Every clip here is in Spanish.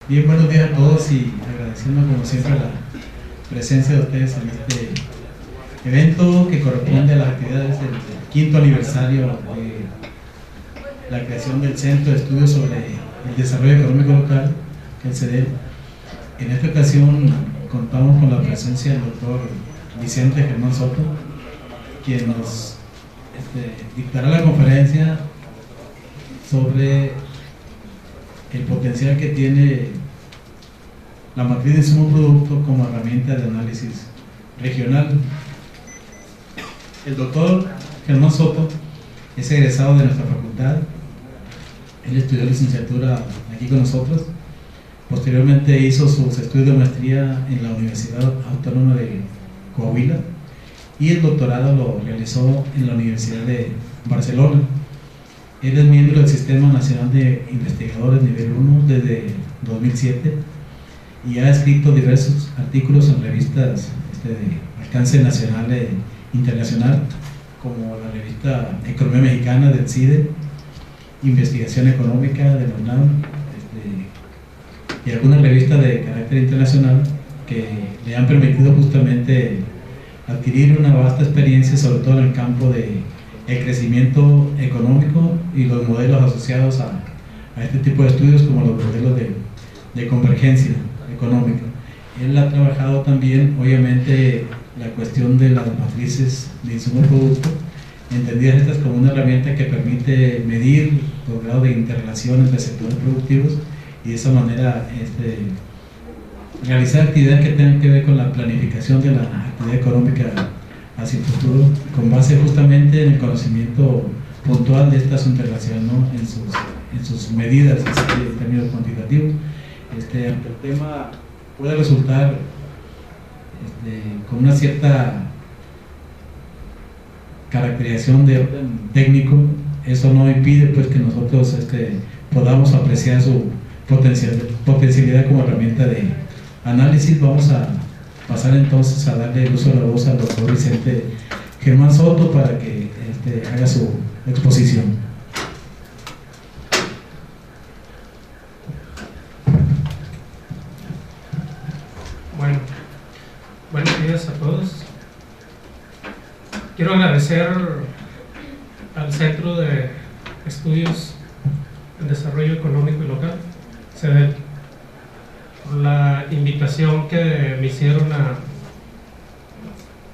Bien, buenos días a todos y agradeciendo como siempre la presencia de ustedes en este evento que corresponde a las actividades del quinto aniversario de la creación del Centro de Estudios sobre el Desarrollo Económico Local, que es el CEDEL. En esta ocasión contamos con la presencia del doctor Vicente Germán Soto, quien nos dictará la conferencia sobre el potencial que tiene la matriz de insumo producto como herramienta de análisis regional. El doctor Germán Soto es egresado de nuestra facultad. Él estudió licenciatura aquí con nosotros. Posteriormente hizo sus estudios de maestría en la Universidad Autónoma de Coahuila y el doctorado lo realizó en la Universidad de Barcelona. Él es miembro del Sistema Nacional de Investigadores Nivel 1 desde 2007 y ha escrito diversos artículos en revistas de alcance nacional e internacional, como la revista Economía Mexicana del CIDE, Investigación Económica de la UNAM, y algunas revistas de carácter internacional que le han permitido justamente adquirir una vasta experiencia, sobre todo en el campo de el crecimiento económico y los modelos asociados a este tipo de estudios, como los modelos de convergencia económica. Él ha trabajado también, obviamente, la cuestión de las matrices de insumo producto, entendidas estas como una herramienta que permite medir los grados de interrelación entre sectores productivos y de esa manera realizar actividades que tengan que ver con la planificación de la actividad económica hacia el futuro, con base justamente en el conocimiento puntual de estas interrelaciones, ¿no? en sus medidas en términos cuantitativos. Aunque el tema puede resultar con una cierta caracterización de orden técnico, eso no impide pues que nosotros podamos apreciar su potencialidad como herramienta de análisis. Vamos a pasar entonces a darle el uso de la voz al doctor Vicente Germán Soto para que haga su exposición. Bueno, buenos días a todos. Quiero agradecer al Centro de Estudios en Desarrollo Económico y Local, CEDEL, por la invitación que me hicieron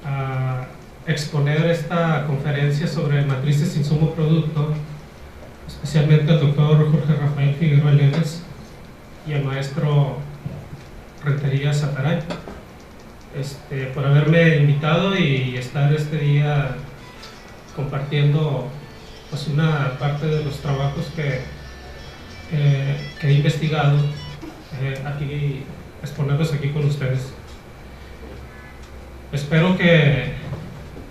a exponer esta conferencia sobre matrices insumo-producto, especialmente al doctor Jorge Rafael Figueroa Leves y al maestro Rentería Sataray, por haberme invitado y estar este día compartiendo pues una parte de los trabajos que he investigado, aquí, exponerlos aquí con ustedes. Espero que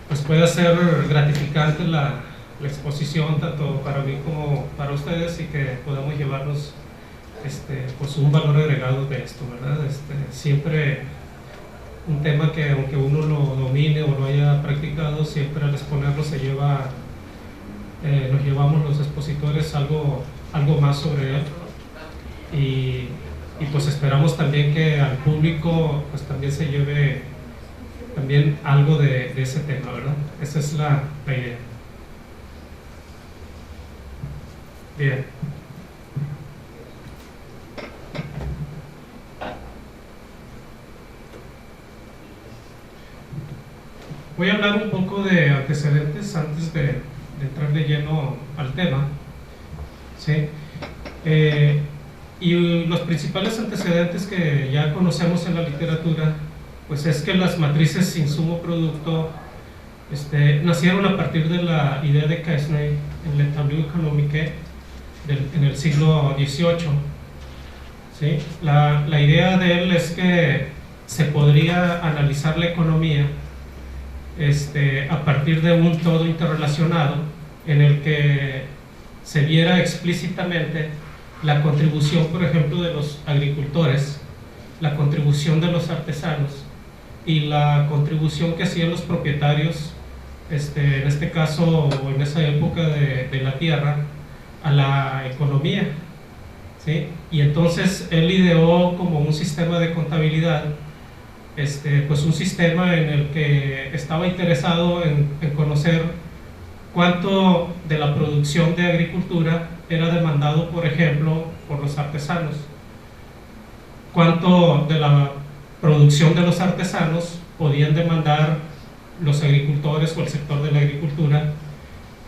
pues pueda ser gratificante la exposición tanto para mí como para ustedes y que podamos llevarnos pues un valor agregado de esto, ¿verdad? Siempre un tema que aunque uno lo domine o lo haya practicado, siempre al exponerlo se lleva, nos llevamos los expositores algo más sobre él y pues esperamos también que al público pues también se lleve también algo de ese tema, ¿verdad? Esa es la idea. Bien. Voy a hablar un poco de antecedentes antes de entrar de lleno al tema, ¿sí? Y los principales antecedentes que ya conocemos en la literatura, pues es que las matrices insumo-producto nacieron a partir de la idea de Quesnay en Le Tableau économique en el siglo XVIII, ¿sí? La idea de él es que se podría analizar la economía a partir de un todo interrelacionado en el que se viera explícitamente la contribución, por ejemplo, de los agricultores, la contribución de los artesanos y la contribución que hacían los propietarios, en este caso o en esa época de la tierra, a la economía, ¿sí? Y entonces él ideó como un sistema de contabilidad, pues un sistema en el que estaba interesado en conocer cuánto de la producción de agricultura era demandado, por ejemplo, por los artesanos, cuánto de la producción de los artesanos podían demandar los agricultores o el sector de la agricultura,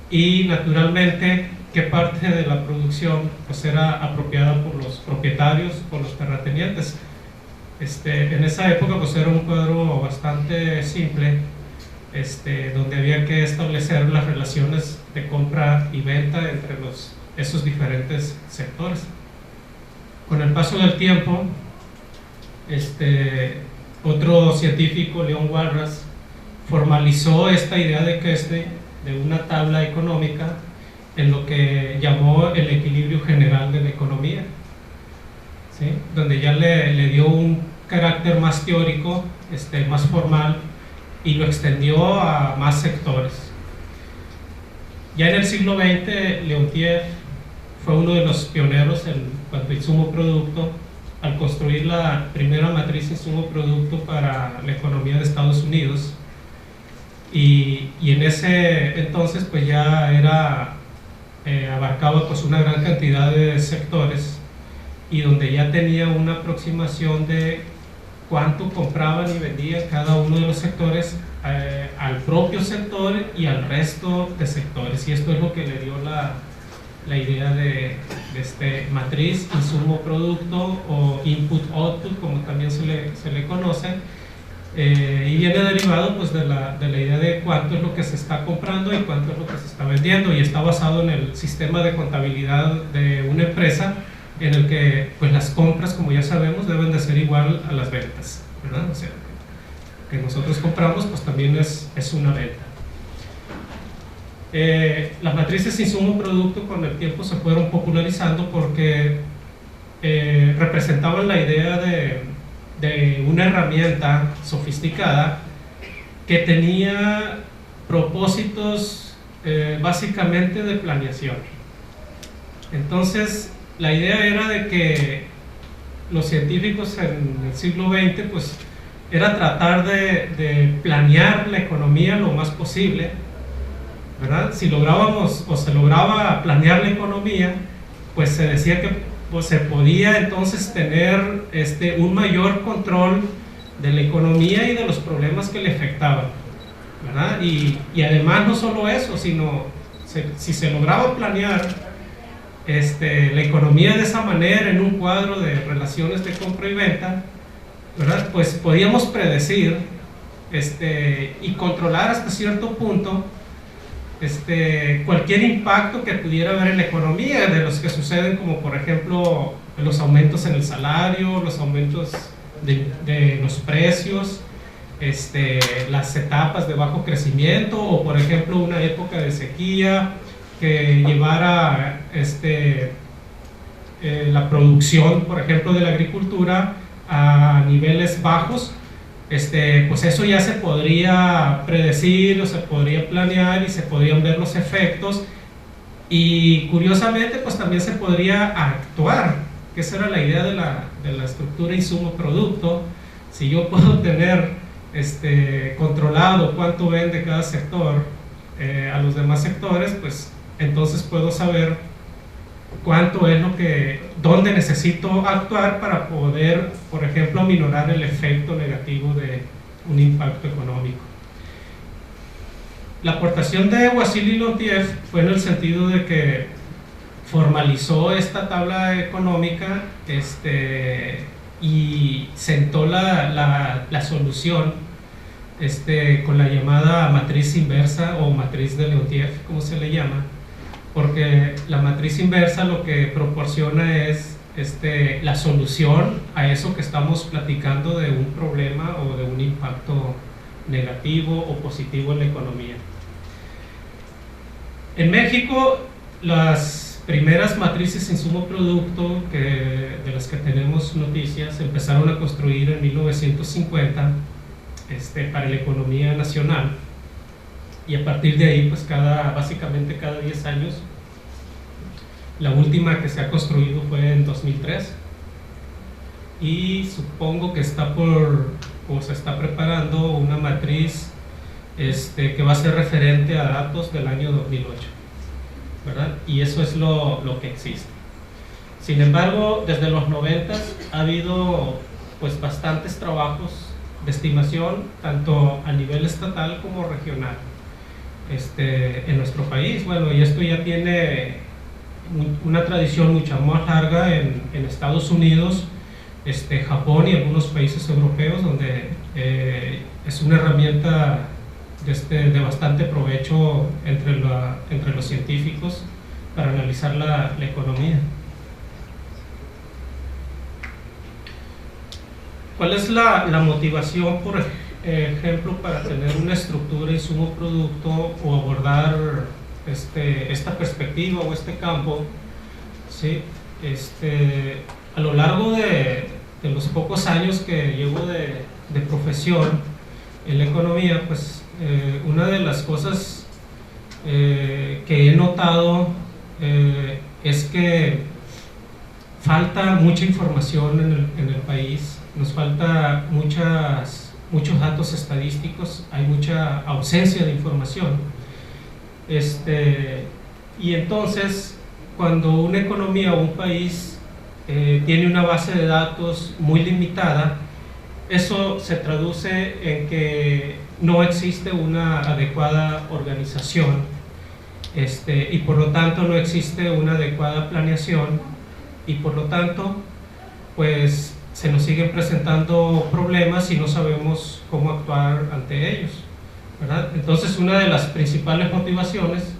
y naturalmente qué parte de la producción pues era apropiada por los propietarios, por los terratenientes. En esa época pues era un cuadro bastante simple, donde había que establecer las relaciones de compra y venta entre esos diferentes sectores. Con el paso del tiempo, otro científico, Leon Walras, formalizó esta idea de Quesnay, de una tabla económica, en lo que llamó el equilibrio general de la economía, ¿sí? Donde ya le dio un carácter más teórico, más formal, y lo extendió a más sectores. Ya en el siglo XX, Leontief fue uno de los pioneros en cuanto a insumo-producto, al construir la primera matriz insumo-producto para la economía de Estados Unidos, y en ese entonces pues ya abarcaba pues una gran cantidad de sectores, y donde ya tenía una aproximación de cuánto compraban y vendían cada uno de los sectores al propio sector y al resto de sectores, y esto es lo que le dio la idea de matriz insumo-producto o input-output, como también se le conoce, y viene derivado pues de la idea de cuánto es lo que se está comprando y cuánto es lo que se está vendiendo, y está basado en el sistema de contabilidad de una empresa, en el que pues las compras, como ya sabemos, deben de ser igual a las ventas, ¿verdad? O sea, que nosotros compramos pues también es una venta. Las matrices insumo-producto con el tiempo se fueron popularizando porque representaban la idea de una herramienta sofisticada que tenía propósitos básicamente de planeación. Entonces la idea era de que los científicos en el siglo XX pues era tratar de planear la economía lo más posible, ¿verdad? Si lográbamos o se lograba planear la economía, pues se decía que pues se podía entonces tener un mayor control de la economía y de los problemas que le afectaban, ¿verdad? Y además no solo eso, sino si se lograba planear la economía de esa manera en un cuadro de relaciones de compra y venta, ¿verdad? Pues podíamos predecir y controlar hasta cierto punto cualquier impacto que pudiera haber en la economía, de los que suceden, como por ejemplo los aumentos en el salario, los aumentos de los precios, las etapas de bajo crecimiento, o por ejemplo una época de sequía que llevara la producción, por ejemplo, de la agricultura a niveles bajos. Pues eso ya se podría predecir o se podría planear y se podrían ver los efectos, y curiosamente pues también se podría actuar, que esa era la idea de la estructura insumo-producto. Si yo puedo tener controlado cuánto vende cada sector a los demás sectores, pues entonces puedo saber cuánto es dónde necesito actuar para poder, por ejemplo, aminorar el efecto negativo de un impacto económico. La aportación de Wassily Leontief fue en el sentido de que formalizó esta tabla económica y sentó la solución con la llamada matriz inversa o matriz de Leontief, como se le llama, porque la matriz inversa lo que proporciona es la solución a eso que estamos platicando de un problema o de un impacto negativo o positivo en la economía. En México, las primeras matrices insumo-producto de las que tenemos noticias empezaron a construir en 1950 para la economía nacional, y a partir de ahí pues básicamente cada 10 años La última que se ha construido fue en 2003 y supongo que está o se está preparando una matriz que va a ser referente a datos del año 2008, ¿verdad? Y eso es lo que existe. Sin embargo, desde los 90 ha habido pues bastantes trabajos de estimación, tanto a nivel estatal como regional, en nuestro país. Bueno, y esto ya tiene una tradición mucho más larga en Estados Unidos, Japón y algunos países europeos, donde es una herramienta de bastante provecho entre los científicos para analizar la economía. ¿Cuál es la motivación, por ejemplo, para tener una estructura insumo-producto o abordar esta perspectiva o este campo? ¿Sí? A lo largo de los pocos años que llevo de profesión en la economía, pues una de las cosas que he notado es que falta mucha información en el país. Nos falta muchos datos estadísticos, hay mucha ausencia de información. Y entonces, cuando una economía o un país tiene una base de datos muy limitada, eso se traduce en que no existe una adecuada organización, y por lo tanto no existe una adecuada planeación, y por lo tanto, pues se nos siguen presentando problemas y no sabemos cómo actuar ante ellos, ¿verdad? Entonces, una de las principales motivaciones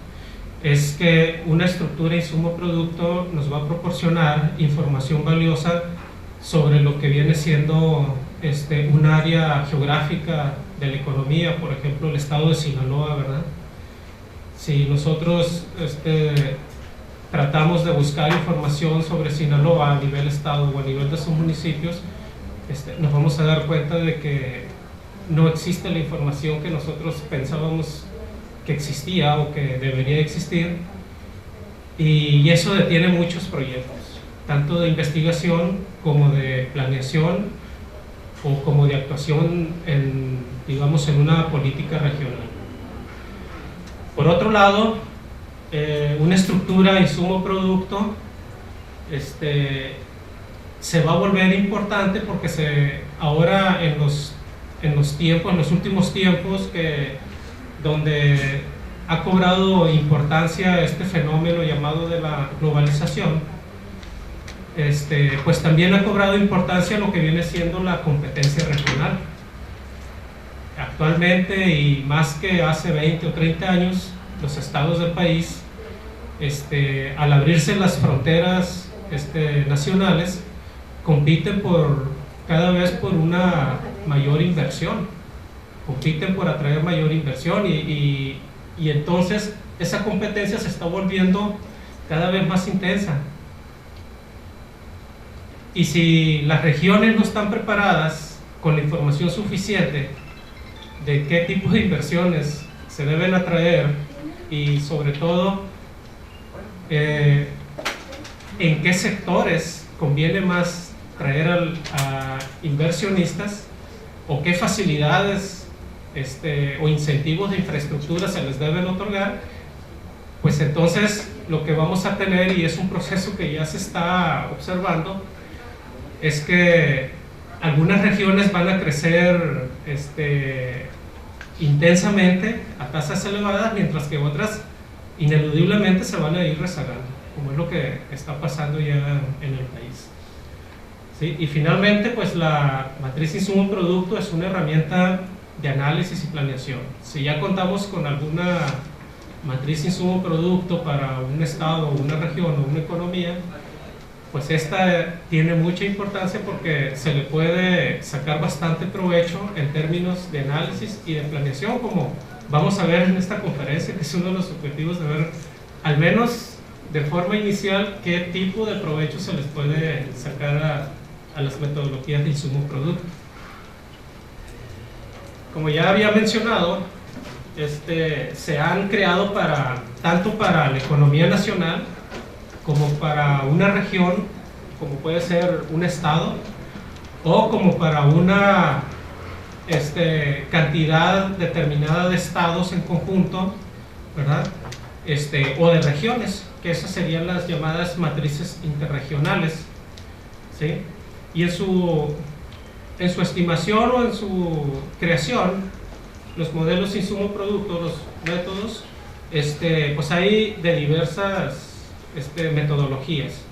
es que una estructura insumo-producto nos va a proporcionar información valiosa sobre lo que viene siendo un área geográfica de la economía, por ejemplo, el estado de Sinaloa, ¿verdad? Si nosotros tratamos de buscar información sobre Sinaloa a nivel estado o a nivel de sus municipios, nos vamos a dar cuenta de que no existe la información que nosotros pensábamos que existía o que debería existir, y eso detiene muchos proyectos, tanto de investigación como de planeación o como de actuación digamos, en una política regional. Por otro lado, una estructura insumo-producto se va a volver importante porque ahora en los últimos tiempos, donde ha cobrado importancia este fenómeno llamado de la globalización, pues también ha cobrado importancia lo que viene siendo la competencia regional. Actualmente, y más que hace 20 o 30 años, los estados del país, al abrirse las fronteras nacionales, compiten cada vez por una mayor inversión, compiten por atraer mayor inversión, y entonces esa competencia se está volviendo cada vez más intensa. Y si las regiones no están preparadas con la información suficiente de qué tipo de inversiones se deben atraer, y sobre todo en qué sectores conviene más traer a inversionistas, o qué facilidades o incentivos de infraestructura se les deben otorgar, pues entonces lo que vamos a tener, y es un proceso que ya se está observando, es que algunas regiones van a crecer intensamente a tasas elevadas, mientras que otras ineludiblemente se van a ir rezagando, como es lo que está pasando ya en el país. ¿Sí? Y finalmente, pues la matriz insumo-producto es una herramienta de análisis y planeación. Si ya contamos con alguna matriz insumo-producto para un estado, una región o una economía, pues esta tiene mucha importancia porque se le puede sacar bastante provecho en términos de análisis y de planeación, como vamos a ver en esta conferencia, que es uno de los objetivos, de ver al menos de forma inicial qué tipo de provecho se les puede sacar a las metodologías de insumo-producto. Como ya había mencionado, se han creado tanto para la economía nacional como para una región, como puede ser un estado, o como para una cantidad determinada de estados en conjunto, ¿verdad? O de regiones, que esas serían las llamadas matrices interregionales, ¿sí? Y en su estimación o en su creación, los modelos insumo-producto, los métodos, pues hay de diversas metodologías.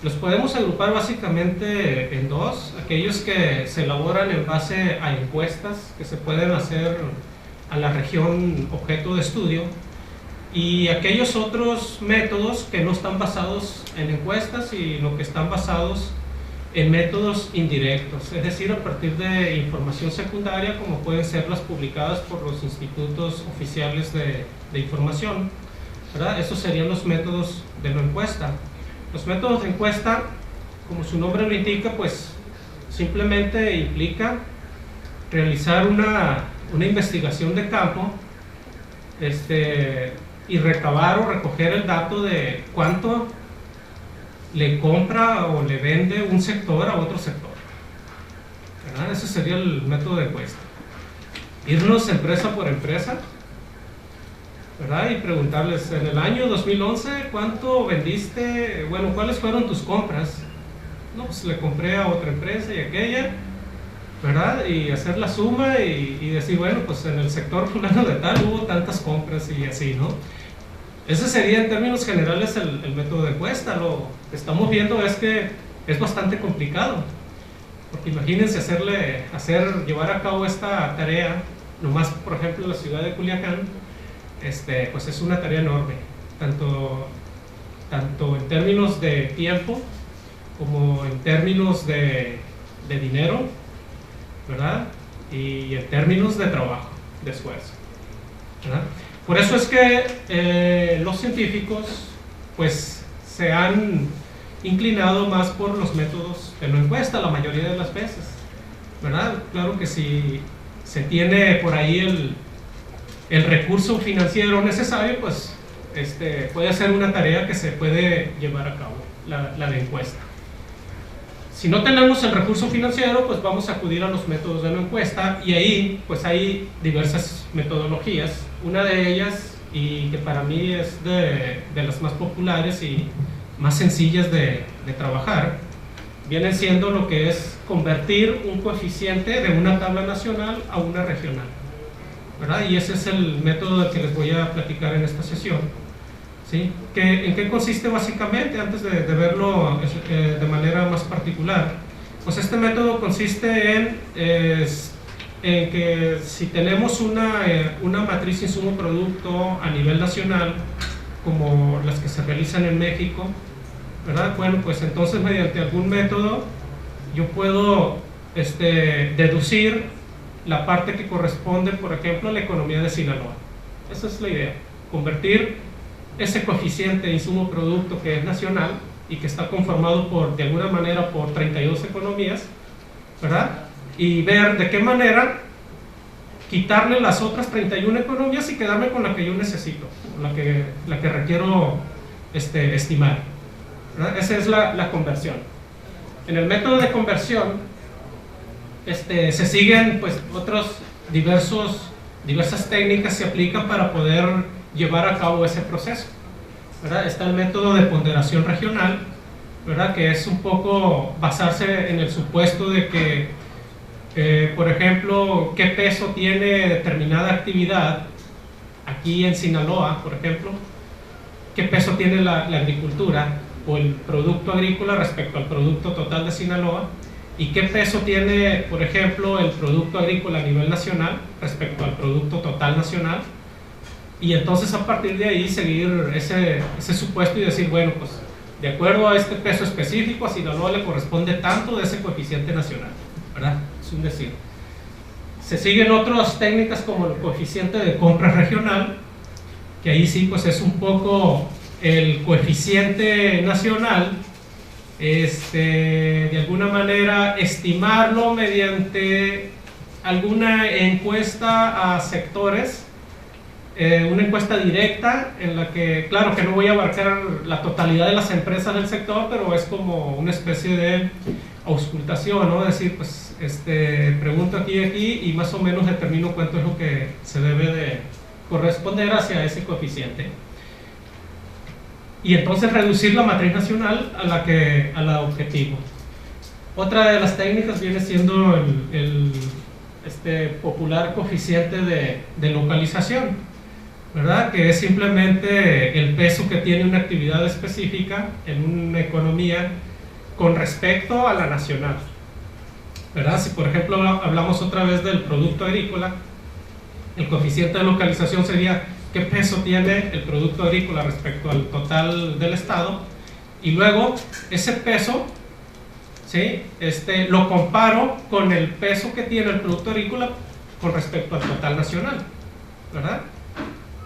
Los podemos agrupar básicamente en dos: aquellos que se elaboran en base a encuestas que se pueden hacer a la región objeto de estudio, y aquellos otros métodos que no están basados en encuestas y lo que están basados en métodos indirectos, es decir, a partir de información secundaria, como pueden ser las publicadas por los institutos oficiales de información, ¿verdad? Estos serían los métodos de la encuesta. Los métodos de encuesta, como su nombre lo indica, pues simplemente implica realizar una investigación de campo, y recabar o recoger el dato de cuánto le compra o le vende un sector a otro sector, ¿verdad? Ese sería el método de encuesta. Irnos empresa por empresa, ¿verdad? Y preguntarles: en el año 2011, ¿cuánto vendiste? Bueno, ¿cuáles fueron tus compras? No, pues le compré a otra empresa y aquella, ¿verdad? Y hacer la suma y decir, bueno, pues en el sector fulano de tal hubo tantas compras y así, ¿no? Ese sería en términos generales el método de encuesta. Lo que estamos viendo es que es bastante complicado, porque imagínense llevar a cabo esta tarea, nomás por ejemplo en la ciudad de Culiacán, pues es una tarea enorme, tanto en términos de tiempo como en términos de dinero, ¿verdad? Y en términos de trabajo, de esfuerzo, ¿verdad? Por eso es que los científicos pues se han inclinado más por los métodos de la encuesta la mayoría de las veces, ¿verdad? Claro que si se tiene por ahí el recurso financiero necesario, pues puede ser una tarea que se puede llevar a cabo, la de encuesta. Si no tenemos el recurso financiero, pues vamos a acudir a los métodos de la encuesta, y ahí pues hay diversas metodologías. Una de ellas, y que para mí es de las más populares y más sencillas de trabajar, viene siendo lo que es convertir un coeficiente de una tabla nacional a una regional, ¿verdad? Y ese es el método del que les voy a platicar en esta sesión, ¿sí? ¿En qué consiste básicamente? Antes de verlo de manera más particular, pues este método consiste en que si tenemos una matriz insumo-producto a nivel nacional, como las que se realizan en México, ¿verdad? Bueno, pues entonces mediante algún método yo puedo deducir la parte que corresponde, por ejemplo, a la economía de Sinaloa. Esa es la idea: convertir ese coeficiente de insumo-producto que es nacional y que está conformado de alguna manera por 32 economías, ¿verdad? Y ver de qué manera quitarle las otras 31 economías y quedarme con la que yo necesito, la que requiero estimar, ¿verdad? Esa es la conversión. En el método de conversión se siguen pues otros diversas técnicas se aplican para poder llevar a cabo ese proceso, ¿verdad? Está el método de ponderación regional, ¿verdad? Que es un poco basarse en el supuesto de que por ejemplo, qué peso tiene determinada actividad aquí en Sinaloa, por ejemplo, qué peso tiene la agricultura o el producto agrícola respecto al producto total de Sinaloa, y qué peso tiene, por ejemplo, el producto agrícola a nivel nacional respecto al producto total nacional, y entonces a partir de ahí seguir ese supuesto y decir, bueno, pues de acuerdo a este peso específico, a Sinaloa le corresponde tanto de ese coeficiente nacional, ¿verdad? Es un decir. Se siguen otras técnicas como el coeficiente de compra regional, que ahí sí pues es un poco el coeficiente nacional, de alguna manera estimarlo mediante alguna encuesta a sectores una encuesta directa en la que, claro que no voy a abarcar la totalidad de las empresas del sector, pero es como una especie de auscultación, ¿no? Es decir, pues pregunto aquí y aquí y más o menos determino cuánto es lo que se debe de corresponder hacia ese coeficiente. Y entonces reducir la matriz nacional a la objetivo. Otra de las técnicas viene siendo el popular coeficiente de localización, ¿verdad? Que es simplemente el peso que tiene una actividad específica en una economía con respecto a la nacional, ¿verdad? Si por ejemplo hablamos otra vez del producto agrícola, el coeficiente de localización sería qué peso tiene el producto agrícola respecto al total del estado, y luego ese peso, ¿sí? Lo comparo con el peso que tiene el producto agrícola con respecto al total nacional, ¿verdad?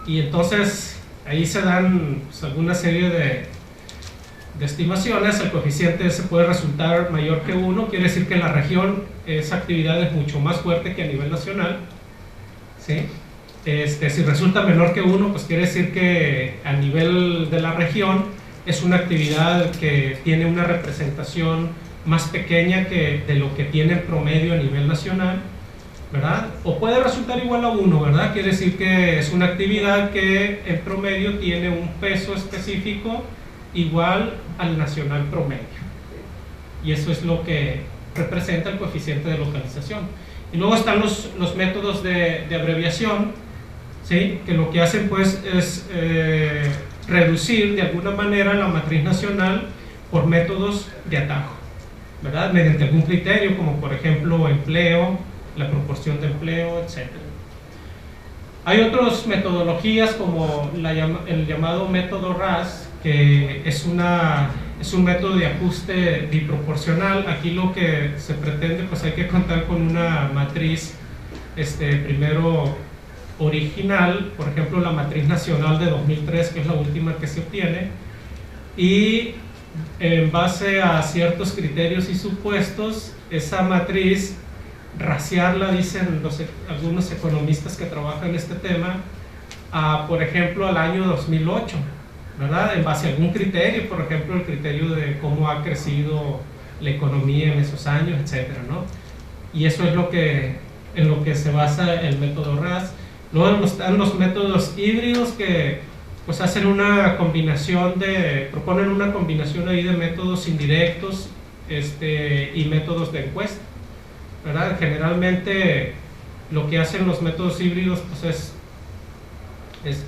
Y entonces ahí se dan pues, alguna serie de estimaciones. El coeficiente se puede resultar mayor que 1, quiere decir que en la región esa actividad es mucho más fuerte que a nivel nacional, ¿sí? Si resulta menor que 1, pues quiere decir que a nivel de la región es una actividad que tiene una representación más pequeña que de lo que tiene el promedio a nivel nacional, ¿verdad? O puede resultar igual a 1, ¿verdad? Quiere decir que es una actividad que en promedio tiene un peso específico igual al nacional promedio. Y eso es lo que representa el coeficiente de localización. Y luego están los métodos de abreviación, ¿sí? Que lo que hacen pues es reducir de alguna manera la matriz nacional por métodos de atajo, ¿verdad? Mediante algún criterio, como por ejemplo empleo, la proporción de empleo, etc. Hay otras metodologías como el llamado método RAS, que es un método de ajuste biproporcional. Aquí lo que se pretende, pues hay que contar con una matriz primero original, por ejemplo la matriz nacional de 2003, que es la última que se obtiene, y en base a ciertos criterios y supuestos, esa matriz raciarla, dicen algunos economistas que trabajan en este tema, por ejemplo al año 2008, ¿verdad? En base a algún criterio, por ejemplo el criterio de cómo ha crecido la economía en esos años, etcétera, ¿no? Y eso es en lo que se basa el método RAS. Luego están los métodos híbridos, que pues hacen una combinación proponen una combinación ahí de métodos indirectos y métodos de encuesta, ¿verdad? Generalmente lo que hacen los métodos híbridos pues es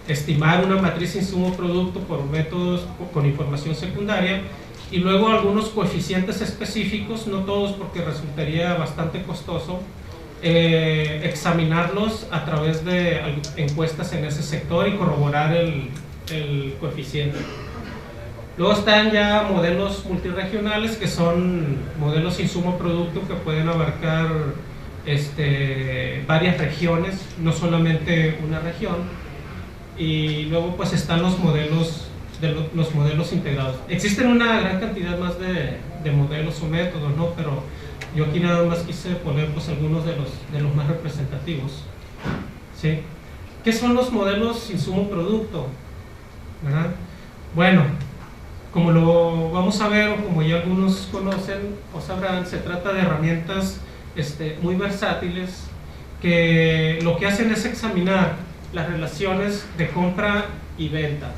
estimar una matriz insumo-producto por métodos con información secundaria, y luego algunos coeficientes específicos, no todos porque resultaría bastante costoso, examinarlos a través de encuestas en ese sector y corroborar el coeficiente. Luego están ya modelos multiregionales, que son modelos insumo-producto que pueden abarcar varias regiones, no solamente una región. Y luego pues están los modelos integrados. Existen una gran cantidad más de modelos o métodos, ¿no? Pero yo aquí nada más quise poner pues algunos de los más representativos, ¿sí? ¿Qué son los modelos insumo-producto? ¿Verdad? Bueno, como lo vamos a ver, o como ya algunos conocen o sabrán, se trata de herramientas muy versátiles, que lo que hacen es examinar las relaciones de compra y venta,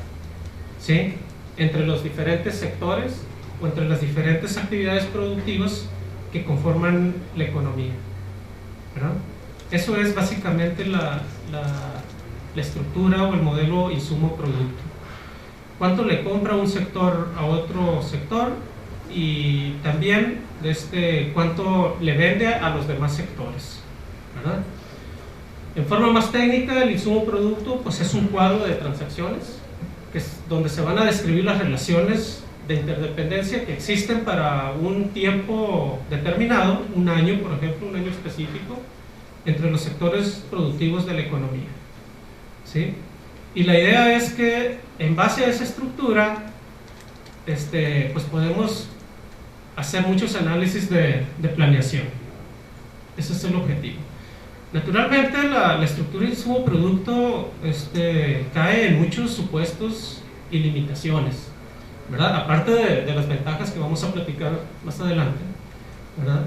¿sí? Entre los diferentes sectores o entre las diferentes actividades productivas que conforman la economía, ¿verdad? Eso es básicamente la estructura o el modelo insumo-producto. ¿Cuánto le compra un sector a otro sector? Y también cuánto le vende a los demás sectores, ¿verdad? En forma más técnica, el insumo-producto pues es un cuadro de transacciones donde se van a describir las relaciones de interdependencia que existen para un tiempo determinado, un año, por ejemplo, un año específico, entre los sectores productivos de la economía, ¿sí? Y la idea es que en base a esa estructura pues podemos hacer muchos análisis de planeación. Ese es el objetivo. Naturalmente la estructura insumo-producto cae en muchos supuestos y limitaciones, ¿verdad? Aparte de las ventajas que vamos a platicar más adelante, ¿verdad?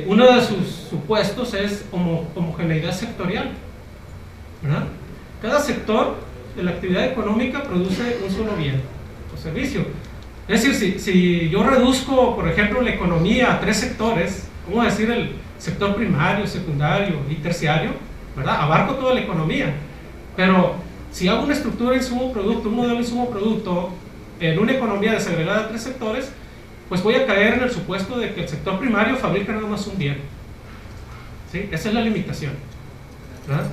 Uno de sus supuestos es homogeneidad sectorial, ¿verdad? Cada sector de la actividad económica produce un solo bien o servicio. Es decir, si yo reduzco, por ejemplo, la economía a 3 sectores, vamos a decir el sector primario, secundario y terciario, ¿verdad? Abarco toda la economía, pero si hago una estructura de insumo-producto, un modelo de insumo-producto en una economía desagregada de 3 sectores, pues voy a caer en el supuesto de que el sector primario fabrica nada más un bien, ¿sí? Esa es la limitación, ¿verdad?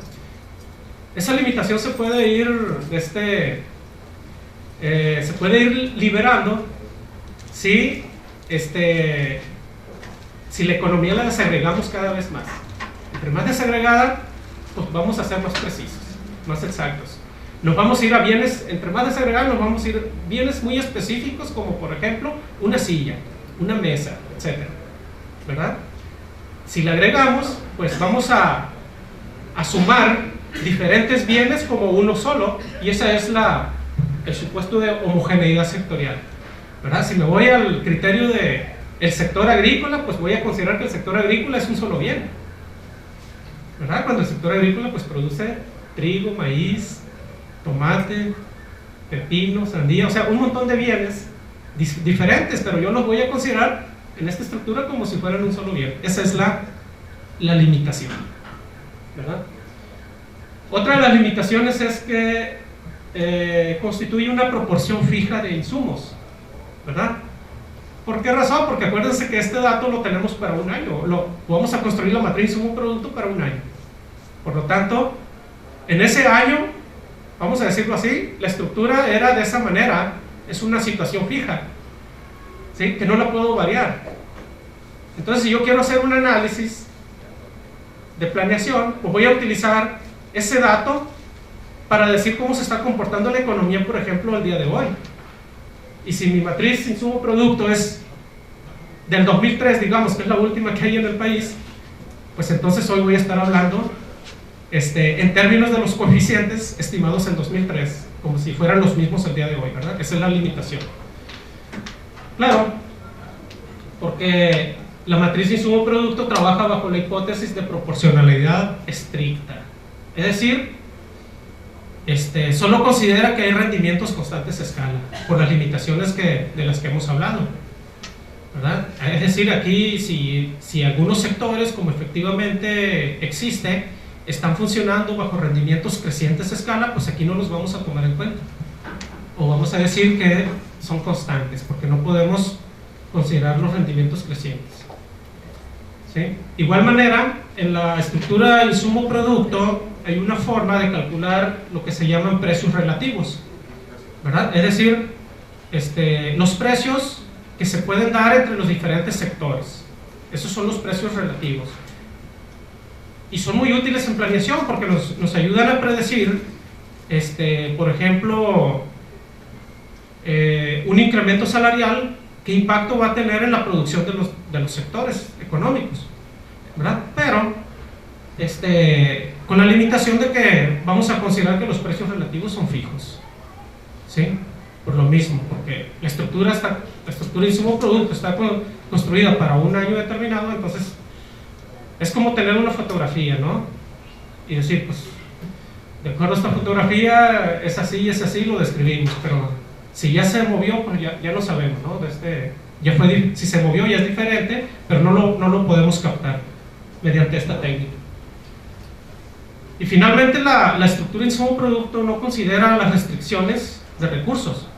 Esa limitación se puede ir liberando si la economía la desagregamos cada vez más. Entre más desagregada, pues vamos a ser más precisos, más exactos. Nos vamos a ir a bienes, entre más desagregados, nos vamos a ir a bienes muy específicos, como por ejemplo una silla, una mesa, etc. ¿Verdad? Si le agregamos, pues vamos a sumar diferentes bienes como uno solo, y ese es el supuesto de homogeneidad sectorial, ¿verdad? Si me voy al criterio de el sector agrícola, pues voy a considerar que el sector agrícola es un solo bien, ¿verdad? Cuando el sector agrícola pues produce trigo, maíz, tomate, pepino, sandía, o sea, un montón de bienes diferentes, pero yo los voy a considerar en esta estructura como si fueran un solo bien. Esa es la limitación, ¿verdad? Otra de las limitaciones es que constituye una proporción fija de insumos, ¿verdad? ¿Por qué razón? Porque acuérdense que este dato lo tenemos para un año, vamos a construir la matriz insumo-producto para un año. Por lo tanto, en ese año, vamos a decirlo así, la estructura era de esa manera, es una situación fija, ¿sí? Que no la puedo variar. Entonces, si yo quiero hacer un análisis de planeación, pues voy a utilizar ese dato para decir cómo se está comportando la economía, por ejemplo, al día de hoy. Y si mi matriz insumo-producto es del 2003, digamos, que es la última que hay en el país, pues entonces hoy voy a estar hablando en términos de los coeficientes estimados en 2003, como si fueran los mismos el día de hoy, ¿verdad? Esa es la limitación. Claro, porque la matriz insumo-producto trabaja bajo la hipótesis de proporcionalidad estricta. Es decir, solo considera que hay rendimientos constantes a escala, por las limitaciones de las que hemos hablado, ¿verdad? Es decir, aquí si algunos sectores, como efectivamente existe, están funcionando bajo rendimientos crecientes a escala, pues aquí no los vamos a tomar en cuenta, o vamos a decir que son constantes, porque no podemos considerar los rendimientos crecientes, ¿sí? Igual manera, en la estructura insumo-producto hay una forma de calcular lo que se llaman precios relativos, ¿verdad? Es decir, los precios que se pueden dar entre los diferentes sectores. Esos son los precios relativos. Y son muy útiles en planeación porque nos ayudan a predecir, por ejemplo, un incremento salarial, qué impacto va a tener en la producción de los sectores económicos, ¿verdad? Pero con la limitación de que vamos a considerar que los precios relativos son fijos, ¿sí? Por lo mismo, porque la estructura insumo-producto está construida para un año determinado, entonces es como tener una fotografía, ¿no? Y decir, pues, de acuerdo a esta fotografía, es así, lo describimos, pero si ya se movió, pues ya lo sabemos, ¿no? Si se movió ya es diferente, pero no lo podemos captar mediante esta técnica. Y finalmente la estructura insumo-producto no considera las restricciones de recursos,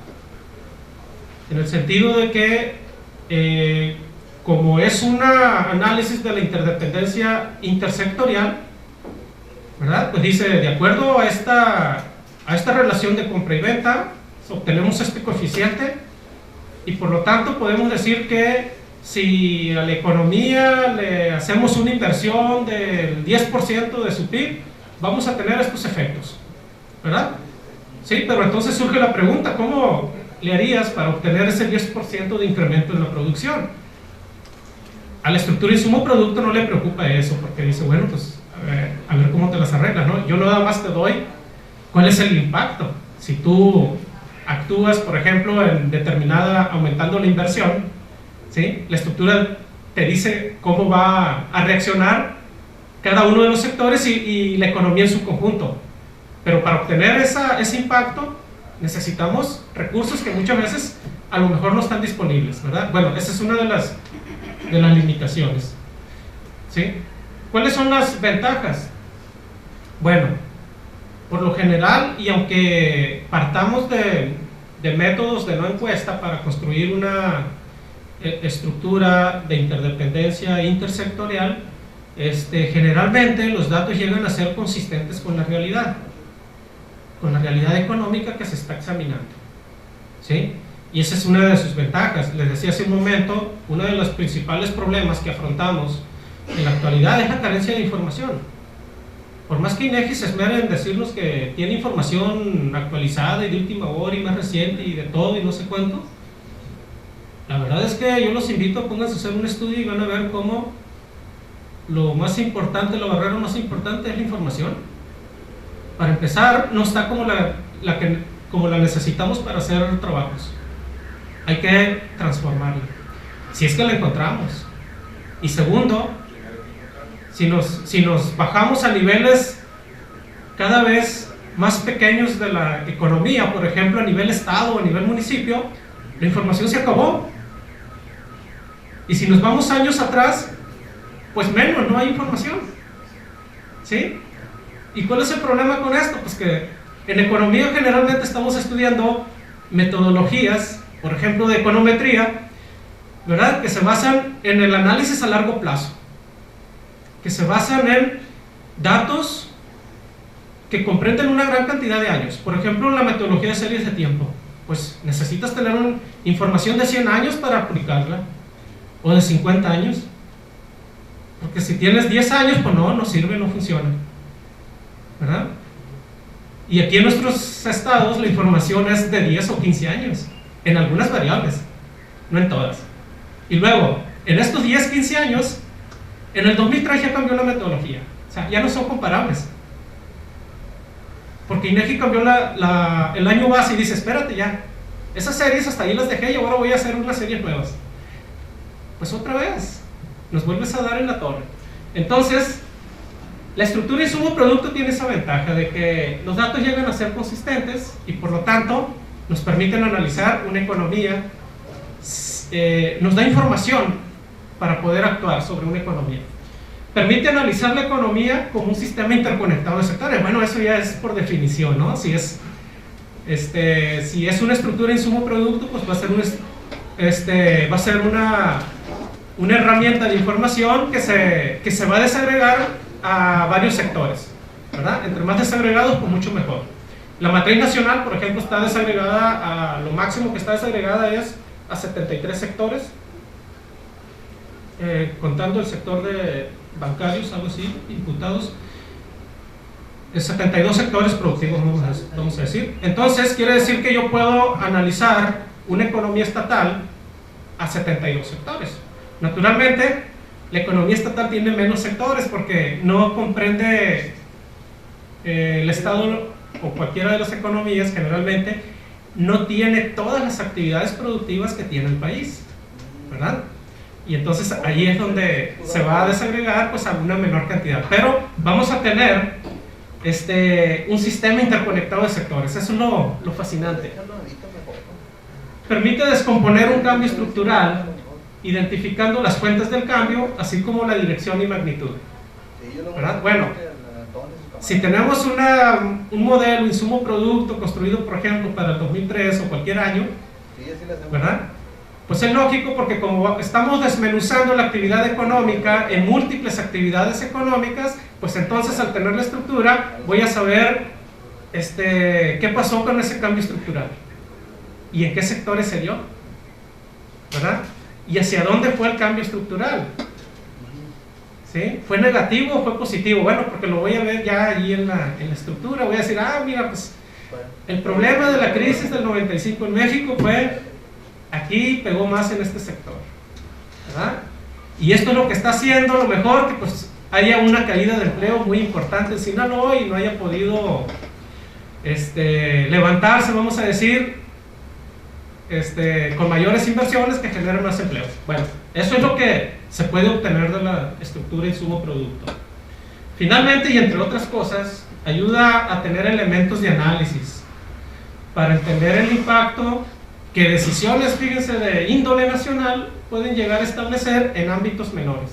en el sentido de que como es un análisis de la interdependencia intersectorial, ¿verdad? Pues dice, de acuerdo a esta relación de compra y venta, obtenemos este coeficiente, y por lo tanto podemos decir que si a la economía le hacemos una inversión del 10% de su PIB, vamos a tener estos efectos, ¿verdad? Sí, pero entonces surge la pregunta, ¿cómo le harías para obtener ese 10% de incremento en la producción? A la estructura insumo-producto no le preocupa eso, porque dice, bueno, pues a ver cómo te las arreglas, ¿no? Yo nada más te doy cuál es el impacto. Si tú actúas, por ejemplo, en determinada, aumentando la inversión, ¿sí? La estructura te dice cómo va a reaccionar cada uno de los sectores y la economía en su conjunto. Pero para obtener ese impacto necesitamos recursos que muchas veces a lo mejor no están disponibles, ¿verdad? Bueno, esa es una de las limitaciones, ¿sí? ¿Cuáles son las ventajas? Bueno, por lo general, y aunque partamos de métodos de no encuesta para construir una estructura de interdependencia intersectorial, generalmente los datos llegan a ser consistentes con la realidad económica que se está examinando, ¿sí? Y esa es una de sus ventajas. Les decía hace un momento, uno de los principales problemas que afrontamos en la actualidad es la carencia de información. Por más que INEGI se esmere en decirnos que tiene información actualizada y de última hora y más reciente y de todo y no sé cuánto, la verdad es que yo los invito a pónganse a hacer un estudio y van a ver cómo lo más importante, la barrera más importante es la información. Para empezar, no está como la necesitamos para hacer trabajos. Hay que transformarla, si es que la encontramos. Y segundo, si nos bajamos a niveles cada vez más pequeños de la economía, por ejemplo a nivel estado o a nivel municipio, la información se acabó. Y si nos vamos años atrás, pues menos, no hay información, ¿sí? ¿Y cuál es el problema con esto? Pues que en economía generalmente estamos estudiando metodologías, por ejemplo de econometría, ¿verdad? Que se basan en el análisis a largo plazo, que se basan en datos que comprenden una gran cantidad de años. Por ejemplo, la metodología de series de tiempo, pues necesitas tener información de 100 años para aplicarla, o de 50 años, porque si tienes 10 años, pues no sirve, no funciona, ¿verdad? Y aquí en nuestros estados la información es de 10 o 15 años, en algunas variables, no en todas. Y luego, en estos 10, 15 años, en el 2003 ya cambió la metodología, o sea, ya no son comparables. Porque INEGI cambió el año base y dice, espérate ya, esas series hasta ahí las dejé y ahora voy a hacer unas series nuevas. Pues otra vez, nos vuelves a dar en la torre. Entonces, la estructura insumo-producto tiene esa ventaja de que los datos llegan a ser consistentes y por lo tanto nos permiten analizar una economía, nos da información para poder actuar sobre una economía. Permite analizar la economía como un sistema interconectado de sectores. Bueno, eso ya es por definición, ¿no? Si es una estructura insumo-producto, pues va a ser una herramienta de información que se va a desagregar a varios sectores, ¿verdad? Entre más desagregados, pues mucho mejor. La matriz nacional, por ejemplo, está desagregada lo máximo que está desagregada es a 73 sectores, contando el sector de bancarios, algo así, imputados, 72 sectores productivos, vamos a decir. Entonces, quiere decir que yo puedo analizar una economía estatal a 72 sectores. Naturalmente, la economía estatal tiene menos sectores porque no comprende el Estado o cualquiera de las economías, generalmente, no tiene todas las actividades productivas que tiene el país, ¿verdad? Y entonces ahí es donde se va a desagregar pues a una menor cantidad. Pero vamos a tener un sistema interconectado de sectores. Eso es lo fascinante. Permite descomponer un cambio estructural identificando las fuentes del cambio, así como la dirección y magnitud, ¿verdad? Bueno, si tenemos un modelo insumo-producto construido, por ejemplo, para el 2003 o cualquier año, ¿verdad? Pues es lógico porque como estamos desmenuzando la actividad económica en múltiples actividades económicas, pues entonces al tener la estructura voy a saber qué pasó con ese cambio estructural y en qué sectores se dio, ¿verdad? Y hacia dónde fue el cambio estructural, ¿sí? ¿Fue negativo o fue positivo? Bueno, porque lo voy a ver ya allí en la estructura, voy a decir, mira, pues el problema de la crisis del 95 en México fue aquí, pegó más en este sector, ¿verdad? Y esto es lo que está haciendo, lo mejor que pues haya una caída de empleo muy importante en Sinaloa y no haya podido levantarse, vamos a decir, con mayores inversiones que generen más empleos. Bueno, eso es lo que se puede obtener de la estructura insumo-producto. Finalmente, y entre otras cosas, ayuda a tener elementos de análisis para entender el impacto que decisiones, fíjense, de índole nacional pueden llegar a establecer en ámbitos menores,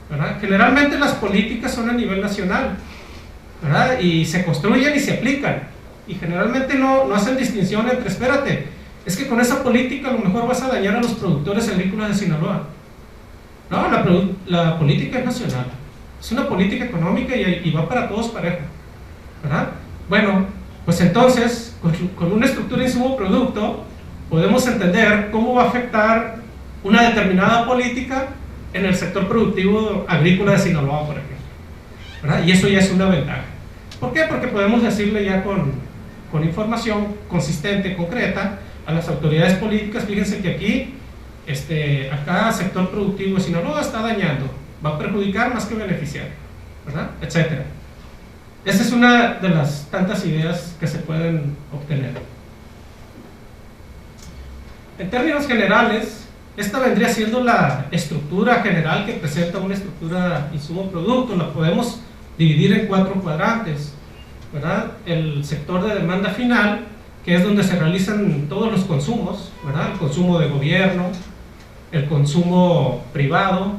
¿verdad? Generalmente las políticas son a nivel nacional, ¿verdad? Y se construyen y se aplican, y generalmente no hacen distinción entre, espérate, es que con esa política a lo mejor vas a dañar a los productores agrícolas de Sinaloa. No, la política es nacional, es una política económica y va para todos parejo, ¿verdad? Bueno, pues entonces, con una estructura insumo-producto, podemos entender cómo va a afectar una determinada política en el sector productivo agrícola de Sinaloa, por ejemplo, ¿verdad? Y eso ya es una ventaja. ¿Por qué? Porque podemos decirle ya con información consistente, concreta, a las autoridades políticas, fíjense que aquí, acá sector productivo de Sinaloa está dañando, va a perjudicar más que beneficiar, ¿verdad? Etcétera. Esa es una de las tantas ideas que se pueden obtener. En términos generales, esta vendría siendo la estructura general que presenta una estructura insumo-producto. La podemos dividir en 4 cuadrantes, ¿verdad? El sector de demanda final, que es donde se realizan todos los consumos, ¿verdad? El consumo de gobierno, el consumo privado,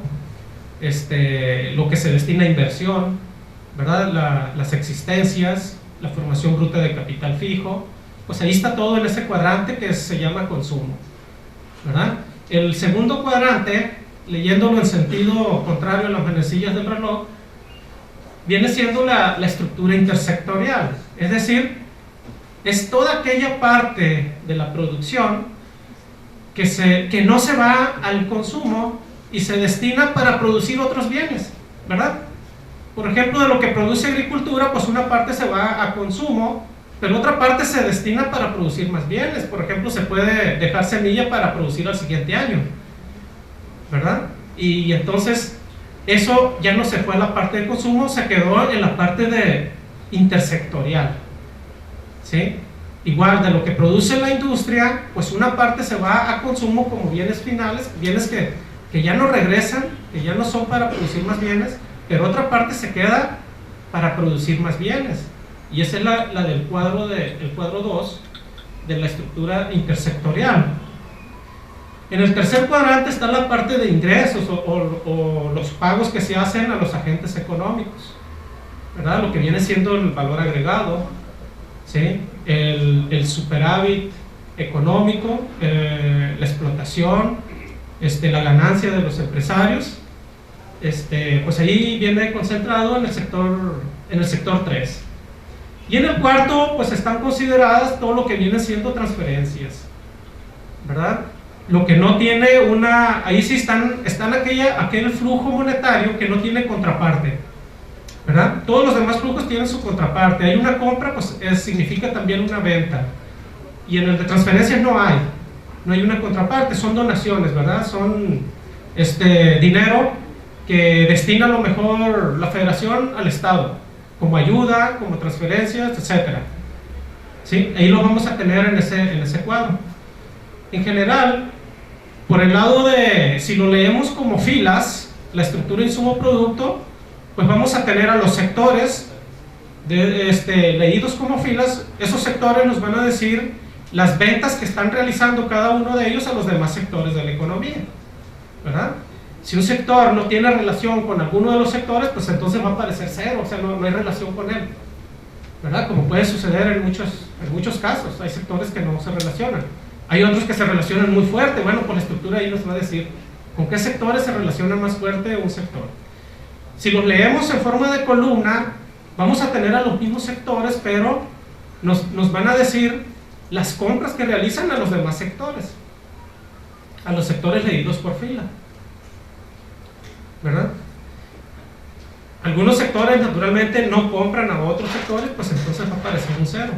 lo que se destina a inversión, ¿verdad? Las existencias, la formación bruta de capital fijo, pues ahí está todo en ese cuadrante que se llama consumo, ¿verdad? El segundo cuadrante, leyéndolo en sentido contrario a las manecillas del reloj, viene siendo la estructura intersectorial, es decir, es toda aquella parte de la producción que no se va al consumo y se destina para producir otros bienes, ¿verdad? Por ejemplo, de lo que produce agricultura, pues una parte se va a consumo, pero otra parte se destina para producir más bienes. Por ejemplo, se puede dejar semilla para producir al siguiente año, ¿verdad? Y entonces eso ya no se fue a la parte de consumo, se quedó en la parte de intersectorial, ¿sí? Igual, de lo que produce la industria, pues una parte se va a consumo como bienes finales, bienes que ya no regresan, que ya no son para producir más bienes, pero otra parte se queda para producir más bienes. Y esa es la del cuadro 2 de la estructura intersectorial. En el tercer cuadrante está la parte de ingresos o los pagos que se hacen a los agentes económicos, ¿verdad? Lo que viene siendo el valor agregado, ¿sí? El superávit económico, la explotación, la ganancia de los empresarios, pues ahí viene concentrado en el sector 3. Y en el cuarto, pues están consideradas todo lo que viene siendo transferencias, ¿verdad? Lo que no tiene ahí sí están aquel flujo monetario que no tiene contraparte, ¿verdad? Todos los demás flujos tienen su contraparte. Hay una compra, pues significa también una venta. Y en el de transferencias no hay una contraparte, son donaciones, ¿verdad? Son dinero que destina a lo mejor la federación al Estado, como ayuda, como transferencias, etcétera. ¿Sí? Ahí lo vamos a tener en ese cuadro. En general, por el lado de, si lo leemos como filas, la estructura insumo-producto, pues vamos a tener a los sectores leídos como filas. Esos sectores nos van a decir las ventas que están realizando cada uno de ellos a los demás sectores de la economía, ¿verdad? Si un sector no tiene relación con alguno de los sectores, pues entonces va a aparecer cero, o sea, no hay relación con él, ¿verdad? Como puede suceder en muchos casos. Hay sectores que no se relacionan, hay otros que se relacionan muy fuerte. Bueno, por la estructura ahí nos va a decir con qué sectores se relaciona más fuerte un sector. Si los leemos en forma de columna, vamos a tener a los mismos sectores, pero nos van a decir las compras que realizan a los demás sectores, a los sectores leídos por fila, ¿verdad? Algunos sectores naturalmente no compran a otros sectores, pues entonces va a aparecer un cero,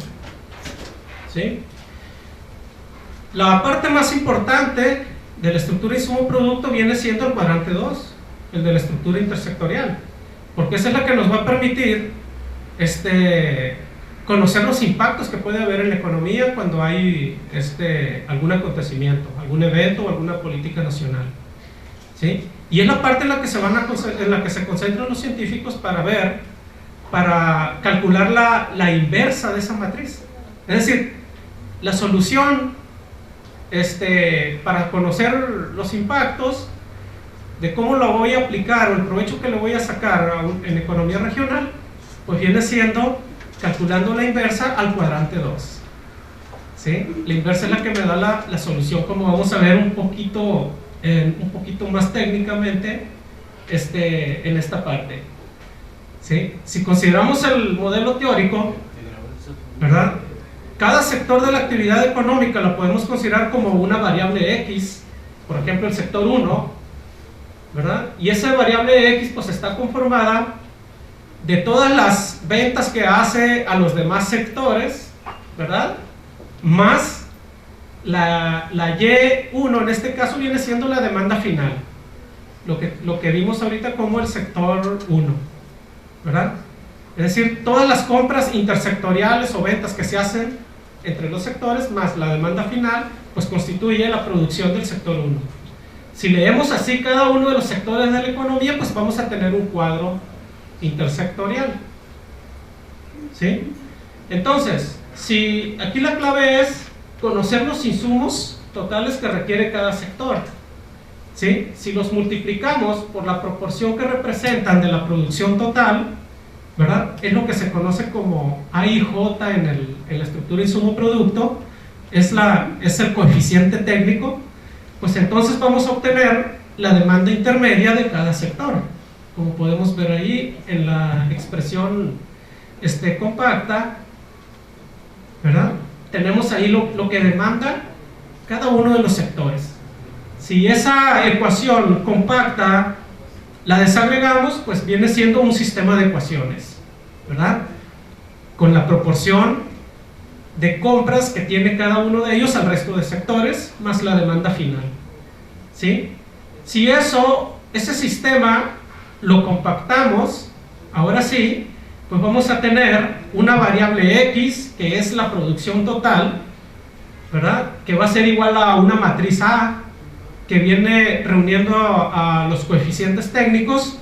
¿sí? La parte más importante de la estructura insumo-producto viene siendo el cuadrante 2, el de la estructura intersectorial. porque esa es la que nos va a permitir conocer los impactos que puede haber en la economía cuando hay algún acontecimiento, algún evento o alguna política nacional, ¿sí? Y es la parte en la que se concentran los científicos para calcular la inversa de esa matriz. Es decir, la solución para conocer los impactos de cómo lo voy a aplicar o el provecho que le voy a sacar en economía regional, pues viene siendo calculando la inversa al cuadrante 2. ¿Sí? La inversa es la que me da la solución, como vamos a ver un poquito más técnicamente en esta parte. ¿Sí? Si consideramos el modelo teórico, ¿verdad? Cada sector de la actividad económica la podemos considerar como una variable X, por ejemplo el sector 1, ¿verdad? Y esa variable X pues está conformada de todas las ventas que hace a los demás sectores, ¿verdad? Más la Y1, en este caso viene siendo la demanda final, lo que vimos ahorita como el sector 1, ¿verdad? Es decir, todas las compras intersectoriales o ventas que se hacen entre los sectores más la demanda final, pues constituye la producción del sector 1. Si leemos así cada uno de los sectores de la economía, pues vamos a tener un cuadro intersectorial. ¿Sí? Entonces, si aquí la clave es conocer los insumos totales que requiere cada sector, ¿sí? Si los multiplicamos por la proporción que representan de la producción total, ¿verdad? Es lo que se conoce como AIJ en la estructura insumo-producto, es el coeficiente técnico, pues entonces vamos a obtener la demanda intermedia de cada sector, como podemos ver ahí en la expresión compacta, ¿verdad? Tenemos ahí lo que demanda cada uno de los sectores. Si esa ecuación compacta la desagregamos, pues viene siendo un sistema de ecuaciones, ¿verdad? Con la proporción de compras que tiene cada uno de ellos al resto de sectores, más la demanda final, ¿sí? Si ese sistema lo compactamos, ahora sí, pues vamos a tener una variable X, que es la producción total, ¿verdad? Que va a ser igual a una matriz A, que viene reuniendo a los coeficientes técnicos,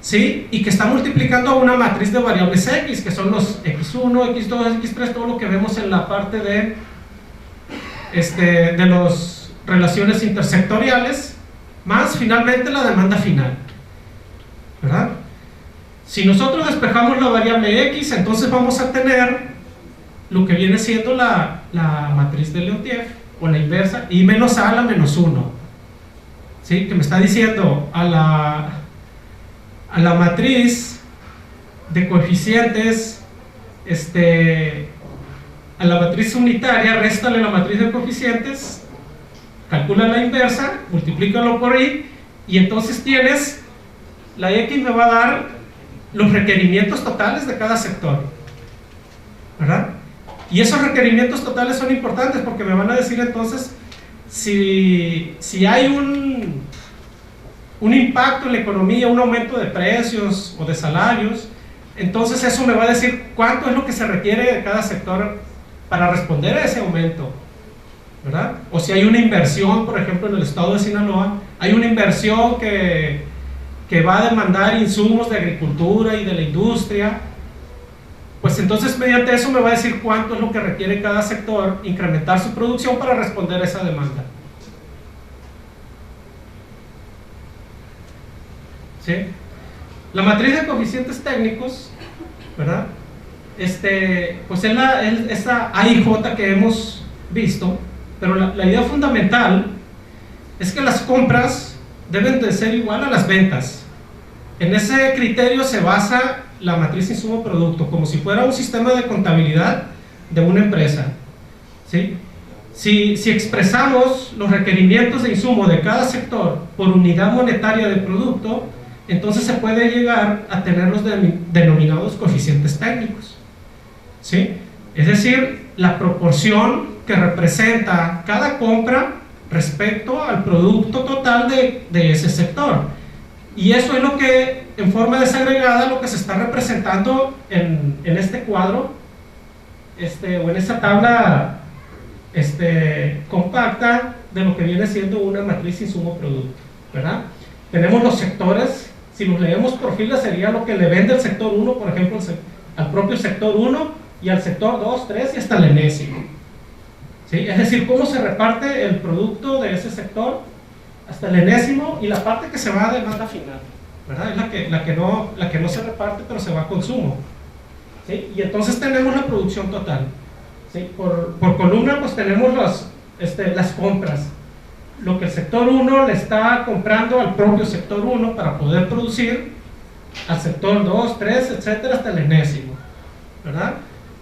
¿sí? Y que está multiplicando a una matriz de variables X, que son los X1, X2, X3, todo lo que vemos en la parte de las relaciones intersectoriales, más finalmente la demanda final, ¿verdad? Si nosotros despejamos la variable X, entonces vamos a tener lo que viene siendo la matriz de Leontief, o la inversa, y menos A a la menos 1, ¿sí? Que me está diciendo a la matriz de coeficientes, a la matriz unitaria, réstale la matriz de coeficientes, calcula la inversa, multiplícalo por I, y entonces tienes, la X me va a dar los requerimientos totales de cada sector, ¿verdad? Y esos requerimientos totales son importantes porque me van a decir entonces si hay un impacto en la economía, un aumento de precios o de salarios, entonces eso me va a decir cuánto es lo que se requiere de cada sector para responder a ese aumento, ¿verdad? O si hay una inversión, por ejemplo en el estado de Sinaloa, hay una inversión que va a demandar insumos de agricultura y de la industria, pues entonces mediante eso me va a decir cuánto es lo que requiere cada sector incrementar su producción para responder a esa demanda. ¿Sí? La matriz de coeficientes técnicos, ¿verdad? Pues es esa AIJ que hemos visto, pero la idea fundamental es que las compras deben de ser igual a las ventas. En ese criterio se basa la matriz insumo-producto, como si fuera un sistema de contabilidad de una empresa, ¿sí? Si expresamos los requerimientos de insumo de cada sector por unidad monetaria de producto, entonces se puede llegar a tener los denominados coeficientes técnicos, ¿sí? Es decir, la proporción que representa cada compra respecto al producto total de ese sector. Y eso es lo que en forma desagregada lo que se está representando en este cuadro, o en esta tabla compacta de lo que viene siendo una matriz insumo-producto, ¿verdad? Tenemos los sectores, si los leemos por fila sería lo que le vende el sector 1, por ejemplo, al propio sector 1 y al sector 2, 3 y hasta el enésimo. ¿Sí? Es decir, cómo se reparte el producto de ese sector hasta el enésimo y la parte que se va a demanda final, ¿verdad? Es la que no se reparte, pero se va a consumo. ¿Sí? Y entonces tenemos la producción total. ¿Sí? Por columna pues tenemos las compras, lo que el sector 1 le está comprando al propio sector 1 para poder producir, al sector 2, 3, etcétera, hasta el enésimo, ¿verdad?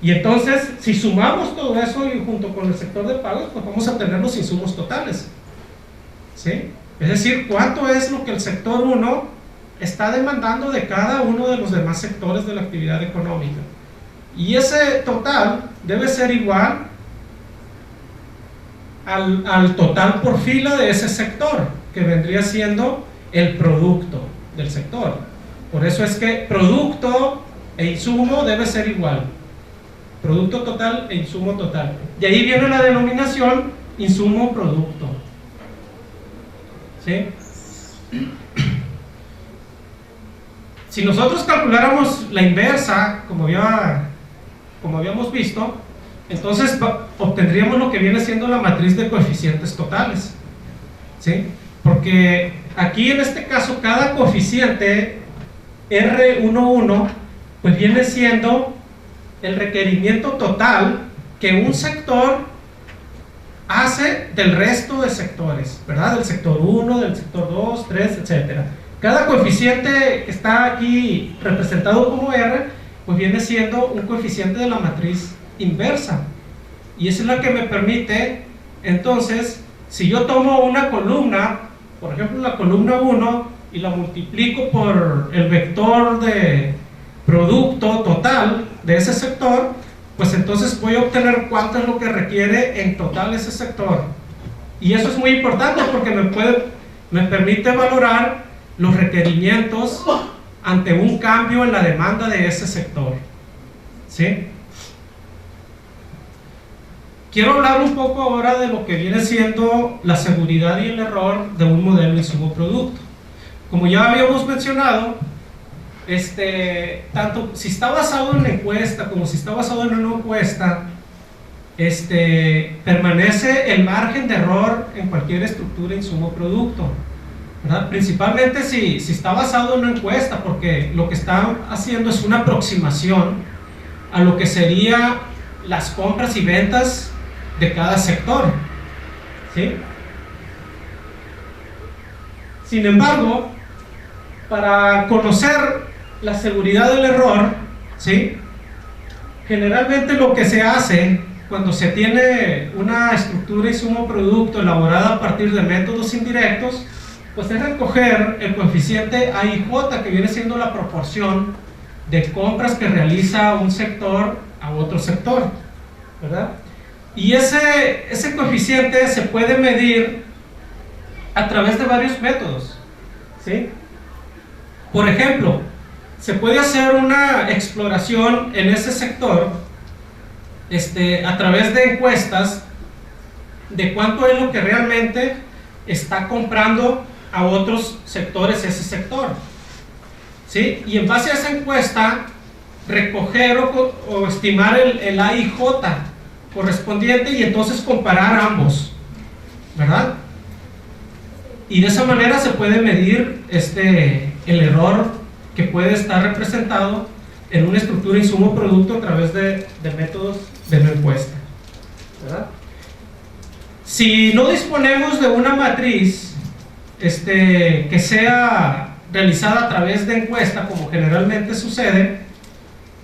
Y entonces, si sumamos todo eso y junto con el sector de pagos, pues vamos a tener los insumos totales, ¿sí? Es decir, cuánto es lo que el sector 1 está demandando de cada uno de los demás sectores de la actividad económica. Y ese total debe ser igual al total por fila de ese sector, que vendría siendo el producto del sector. Por eso es que producto e insumo debe ser igual. Producto total e insumo total. Y ahí viene la denominación insumo-producto. ¿Sí? Si nosotros calculáramos la inversa, como habíamos visto, entonces obtendríamos lo que viene siendo la matriz de coeficientes totales, ¿sí? Porque aquí en este caso cada coeficiente R11 pues viene siendo el requerimiento total que un sector hace del resto de sectores, ¿verdad? Del sector 1, del sector 2, 3, etcétera. Cada coeficiente que está aquí representado como R pues viene siendo un coeficiente de la matriz inversa, y esa es la que me permite, entonces, si yo tomo una columna, por ejemplo la columna 1, y la multiplico por el vector de producto total de ese sector, pues entonces voy a obtener cuánto es lo que requiere en total ese sector. Y eso es muy importante porque me permite valorar los requerimientos ante un cambio en la demanda de ese sector, ¿sí? Quiero hablar un poco ahora de lo que viene siendo la seguridad y el error de un modelo insumo-producto. Como ya habíamos mencionado, tanto si está basado en la encuesta como si está basado en una encuesta, permanece el margen de error en cualquier estructura insumo-producto, ¿verdad? Principalmente si está basado en una encuesta, porque lo que está haciendo es una aproximación a lo que serían las compras y ventas de cada sector, ¿sí? Sin embargo, para conocer la seguridad del error, ¿sí?, generalmente lo que se hace cuando se tiene una estructura insumo-producto elaborada a partir de métodos indirectos, pues es recoger el coeficiente AIJ, que viene siendo la proporción de compras que realiza un sector a otro sector, ¿verdad? Y ese coeficiente se puede medir a través de varios métodos, ¿sí? Por ejemplo, se puede hacer una exploración en ese sector a través de encuestas de cuánto es lo que realmente está comprando a otros sectores ese sector, ¿sí? Y en base a esa encuesta recoger o estimar el AIJ correspondiente y entonces comparar ambos, ¿verdad? Y de esa manera se puede medir el error que puede estar representado en una estructura insumo-producto a través de métodos de una encuesta, ¿verdad? Si no disponemos de una matriz que sea realizada a través de encuesta, como generalmente sucede,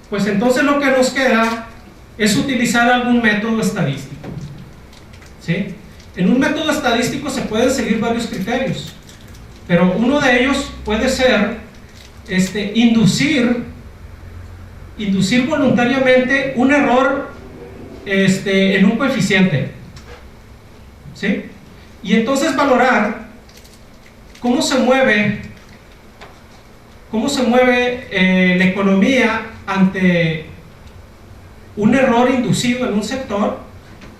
pues entonces lo que nos queda es utilizar algún método estadístico, ¿sí? En un método estadístico se pueden seguir varios criterios, pero uno de ellos puede ser inducir voluntariamente un error en un coeficiente, ¿sí? Y entonces valorar cómo se mueve cómo se mueve la economía ante un error inducido en un sector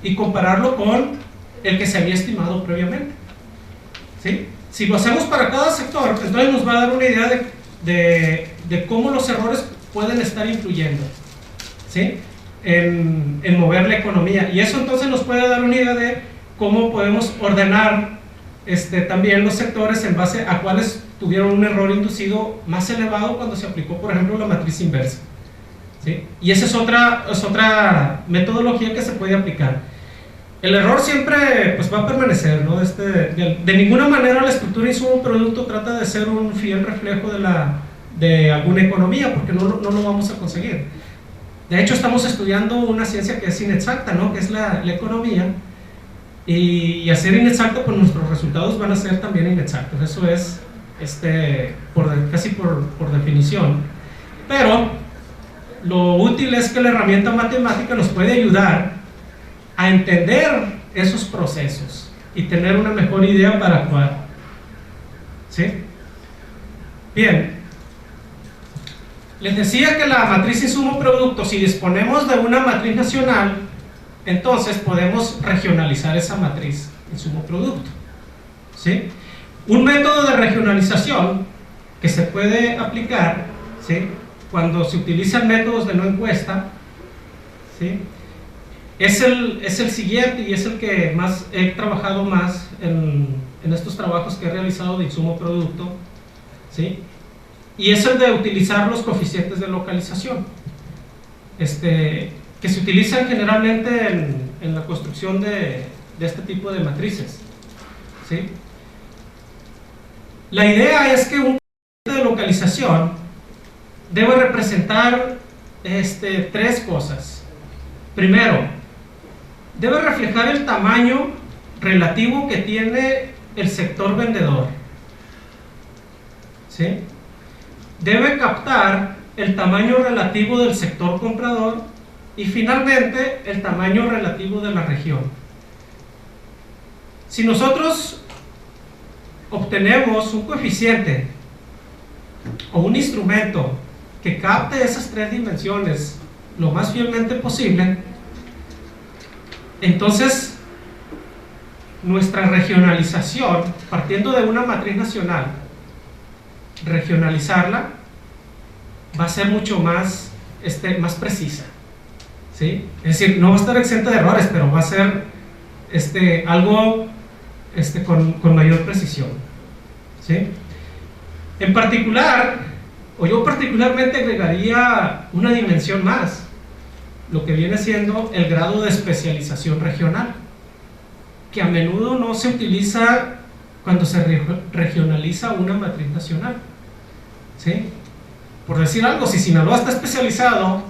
y compararlo con el que se había estimado previamente. ¿Sí? Si lo hacemos para cada sector, entonces nos va a dar una idea de cómo los errores pueden estar influyendo, ¿sí? en mover la economía, y eso entonces nos puede dar una idea de cómo podemos ordenar también los sectores en base a cuáles tuvieron un error inducido más elevado cuando se aplicó, por ejemplo, la matriz inversa, ¿sí? Y esa es otra metodología que se puede aplicar. El error siempre pues, va a permanecer, ¿no? De ninguna manera la estructura insumo-producto trata de ser un fiel reflejo de alguna economía, porque no lo vamos a conseguir. De hecho, estamos estudiando una ciencia que es inexacta, ¿no? Que es la economía, y al ser inexacto, pues nuestros resultados van a ser también inexactos. Eso es casi por definición. Pero lo útil es que la herramienta matemática nos puede ayudar a entender esos procesos y tener una mejor idea para actuar. ¿Sí? Bien. Les decía que la matriz insumo-producto, si disponemos de una matriz nacional, entonces podemos regionalizar esa matriz insumo-producto. ¿Sí? Un método de regionalización que se puede aplicar, ¿sí? Cuando se utilizan métodos de no encuesta, ¿sí? es el siguiente, y es el que más he trabajado más en estos trabajos que he realizado de insumo-producto, ¿sí? Y es el de utilizar los coeficientes de localización, que se utilizan generalmente en la construcción de este tipo de matrices, ¿sí? La idea es que un coeficiente de localización debe representar tres cosas. Primero, debe reflejar el tamaño relativo que tiene el sector vendedor, ¿sí? Debe captar el tamaño relativo del sector comprador y finalmente el tamaño relativo de la región. Si nosotros obtenemos un coeficiente o un instrumento que capte esas tres dimensiones lo más fielmente posible, entonces nuestra regionalización, partiendo de una matriz nacional, regionalizarla va a ser mucho más precisa, ¿sí? Es decir, no va a estar exenta de errores, pero va a ser algo con mayor precisión, ¿sí? En particular, o yo particularmente agregaría una dimensión más, lo que viene siendo el grado de especialización regional, que a menudo no se utiliza cuando se regionaliza una matriz nacional, ¿sí? Por decir algo, si Sinaloa está especializado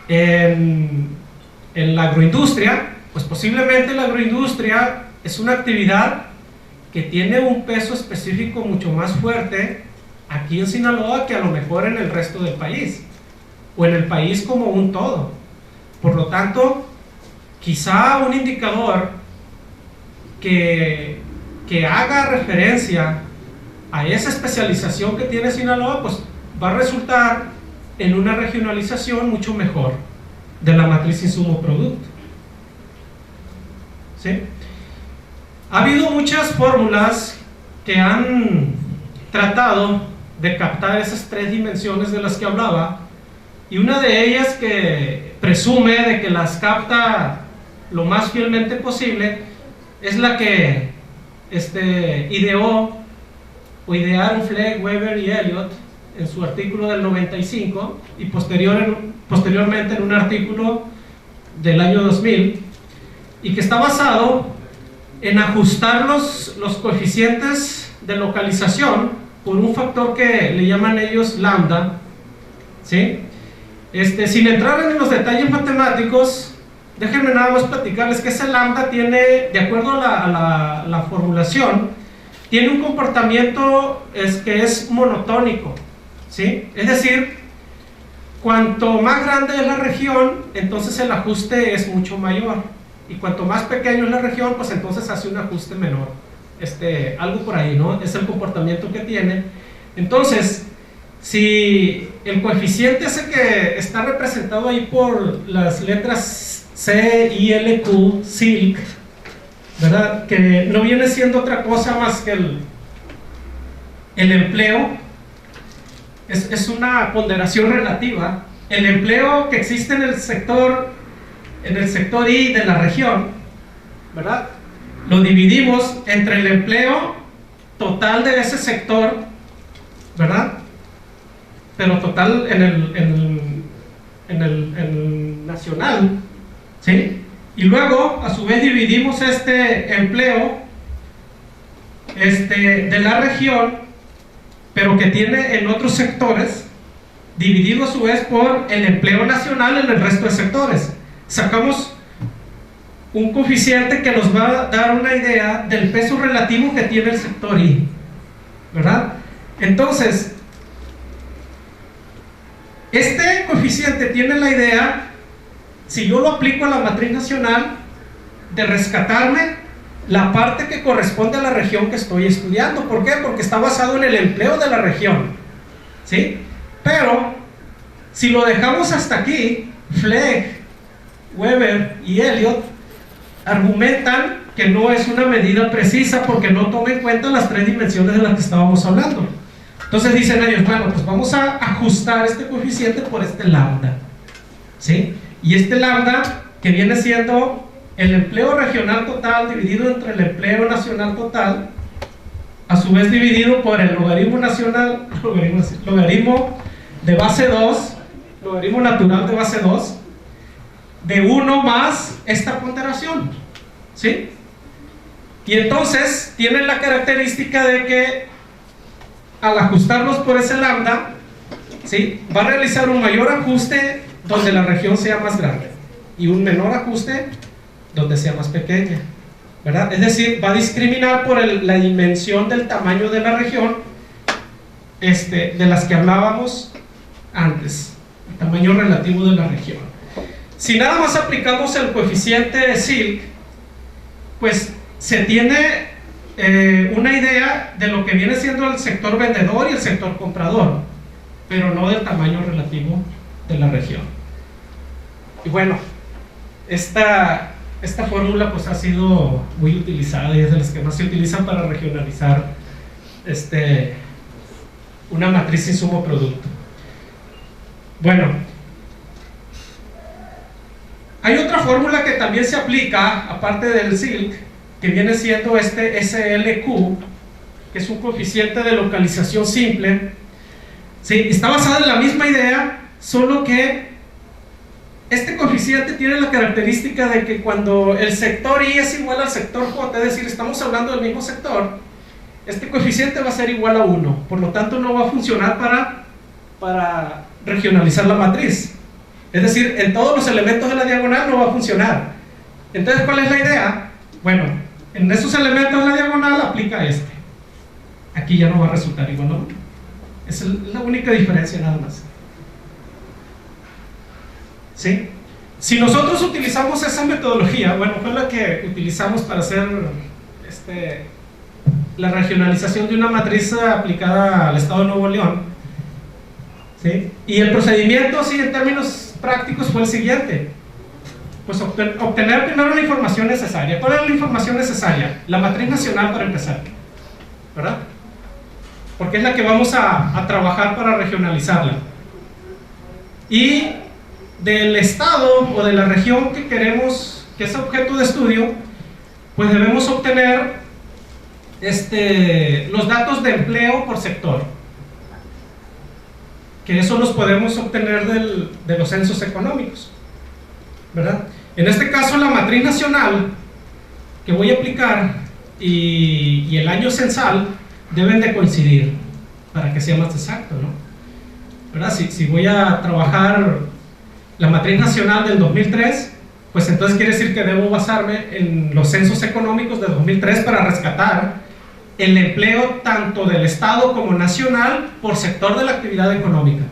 en la agroindustria, pues posiblemente la agroindustria es una actividad que tiene un peso específico mucho más fuerte aquí en Sinaloa que a lo mejor en el resto del país, o en el país como un todo. Por lo tanto, quizá un indicador que haga referencia a esa especialización que tiene Sinaloa, pues va a resultar en una regionalización mucho mejor de la matriz insumo-producto, ¿sí? Ha habido muchas fórmulas que han tratado de captar esas tres dimensiones de las que hablaba, y una de ellas que presume de que las capta lo más fielmente posible es la que idearon Fleck, Weber y Elliott en su artículo del 95 y posteriormente en un artículo del año 2000, y que está basado en ajustar los coeficientes de localización por un factor que le llaman ellos lambda, ¿sí? Sin entrar en los detalles matemáticos, déjenme nada más platicarles que ese lambda tiene, de acuerdo a la formulación, tiene un comportamiento que es monotónico, ¿sí? Es decir, cuanto más grande es la región, entonces el ajuste es mucho mayor, y cuanto más pequeño es la región, pues entonces hace un ajuste menor, algo por ahí, ¿no? Es el comportamiento que tiene. Entonces, si el coeficiente ese que está representado ahí por las letras C, I, L, Q, SILC, ¿verdad? Que no viene siendo otra cosa más que el empleo, es una ponderación relativa. El empleo que existe en el sector I de la región, ¿verdad? Lo dividimos entre el empleo total de ese sector, ¿verdad? Pero total en el nacional, ¿sí? Y luego, a su vez, dividimos este empleo de la región, pero que tiene en otros sectores, dividido a su vez por el empleo nacional en el resto de sectores. Sacamos un coeficiente que nos va a dar una idea del peso relativo que tiene el sector I, ¿verdad? Entonces, este coeficiente tiene la idea, si yo lo aplico a la matriz nacional, de rescatarme la parte que corresponde a la región que estoy estudiando. ¿Por qué? Porque está basado en el empleo de la región, ¿sí? Pero, si lo dejamos hasta aquí, Fleck, Weber y Elliott argumentan que no es una medida precisa porque no toma en cuenta las tres dimensiones de las que estábamos hablando. Entonces dicen ellos, bueno, pues vamos a ajustar este coeficiente por este lambda, ¿sí? Y este lambda, que viene siendo el empleo regional total dividido entre el empleo nacional total, a su vez dividido por el logaritmo nacional, logaritmo de base 2, logaritmo natural de base 2, de 1 más esta ponderación, ¿sí? Y entonces tienen la característica de que al ajustarlos por ese lambda, ¿sí?, va a realizar un mayor ajuste donde la región sea más grande y un menor ajuste donde sea más pequeña, ¿verdad? Es decir, va a discriminar por la dimensión del tamaño de la región, de las que hablábamos antes, el tamaño relativo de la región. Si nada más aplicamos el coeficiente de SILC, pues se tiene una idea de lo que viene siendo el sector vendedor y el sector comprador, pero no del tamaño relativo de la región. Y bueno, esta fórmula pues ha sido muy utilizada y es de las que más se utilizan para regionalizar una matriz insumo-producto. Bueno, hay otra fórmula que también se aplica, aparte del SILC, que viene siendo este SLQ, que es un coeficiente de localización simple. Sí, está basada en la misma idea, solo que este coeficiente tiene la característica de que cuando el sector I es igual al sector J, es decir, estamos hablando del mismo sector, este coeficiente va a ser igual a 1, por lo tanto no va a funcionar para regionalizar la matriz. Es decir, en todos los elementos de la diagonal no va a funcionar. Entonces, ¿cuál es la idea? Bueno, en esos elementos de la diagonal aplica este. Aquí ya no va a resultar igual, ¿no? Esa es la única diferencia nada más. ¿Sí? Si nosotros utilizamos esa metodología, bueno, fue la que utilizamos para hacer la regionalización de una matriz aplicada al estado de Nuevo León, ¿sí? Y el procedimiento, así en términos prácticos, fue el siguiente: pues obtener primero la información necesaria. ¿Cuál es la información necesaria? La matriz nacional, para empezar, ¿verdad? Porque es la que vamos a trabajar para regionalizarla. Y del estado o de la región que queremos que es objeto de estudio, pues debemos obtener los datos de empleo por sector, que eso los podemos obtener de los censos económicos, ¿verdad? En este caso, la matriz nacional que voy a aplicar y el año censal deben de coincidir para que sea más exacto, ¿no? ¿Verdad? Si voy a trabajar la matriz nacional del 2003, pues entonces quiere decir que debo basarme en los censos económicos de 2003 para rescatar el empleo tanto del estado como nacional por sector de la actividad económica,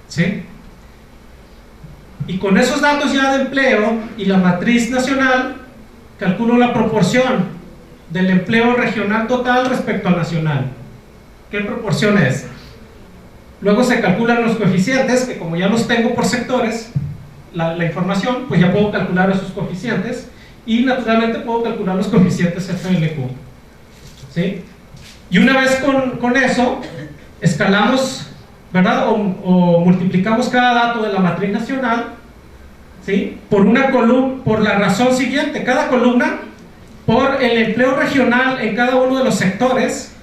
¿sí? Y con esos datos ya de empleo y la matriz nacional, calculo la proporción del empleo regional total respecto al nacional. ¿Qué proporción es? luego se calculan los coeficientes, que como ya los tengo por sectores, la información, pues ya puedo calcular esos coeficientes, y naturalmente puedo calcular los coeficientes FLQ, ¿sí? Y una vez con eso, escalamos, ¿verdad? O multiplicamos cada dato de la matriz nacional, ¿sí? Por una columna, por la razón siguiente, cada columna por el empleo regional en cada uno de los sectores,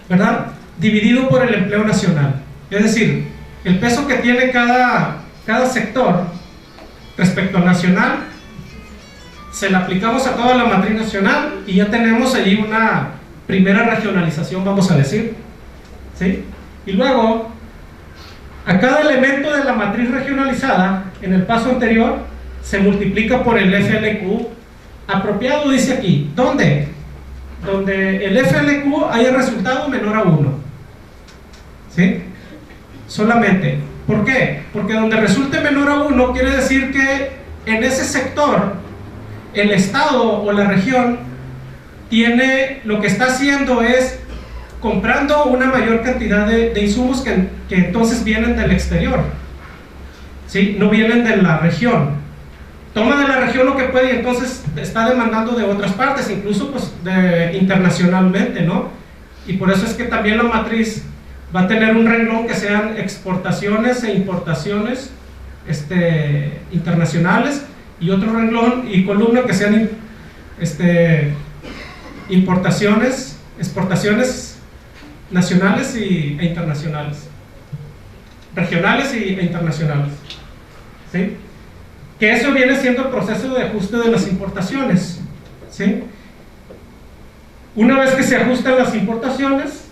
¿verdad? Dividido por el empleo nacional. Es decir, el peso que tiene cada sector respecto al nacional, se le aplicamos a toda la matriz nacional y ya tenemos ahí una primera regionalización, vamos a decir, ¿sí? Y luego, a cada elemento de la matriz regionalizada, en el paso anterior, se multiplica por el FLQ apropiado, dice aquí. ¿Dónde? Donde el FLQ haya resultado menor a 1, ¿sí? Solamente. ¿Por qué? Porque donde resulte menor a 1 quiere decir que en ese sector el estado o la región tiene, lo que está haciendo es comprando una mayor cantidad de insumos que entonces vienen del exterior, ¿sí? No vienen de la región. Toma de la región lo que puede y entonces está demandando de otras partes, incluso pues internacionalmente, ¿no? Y por eso es que también la matriz va a tener un renglón que sean exportaciones e importaciones internacionales, y otro renglón y columna que sean importaciones, exportaciones nacionales e internacionales, regionales e internacionales, ¿sí? Que eso viene siendo el proceso de ajuste de las importaciones, ¿sí? Una vez que se ajustan las importaciones,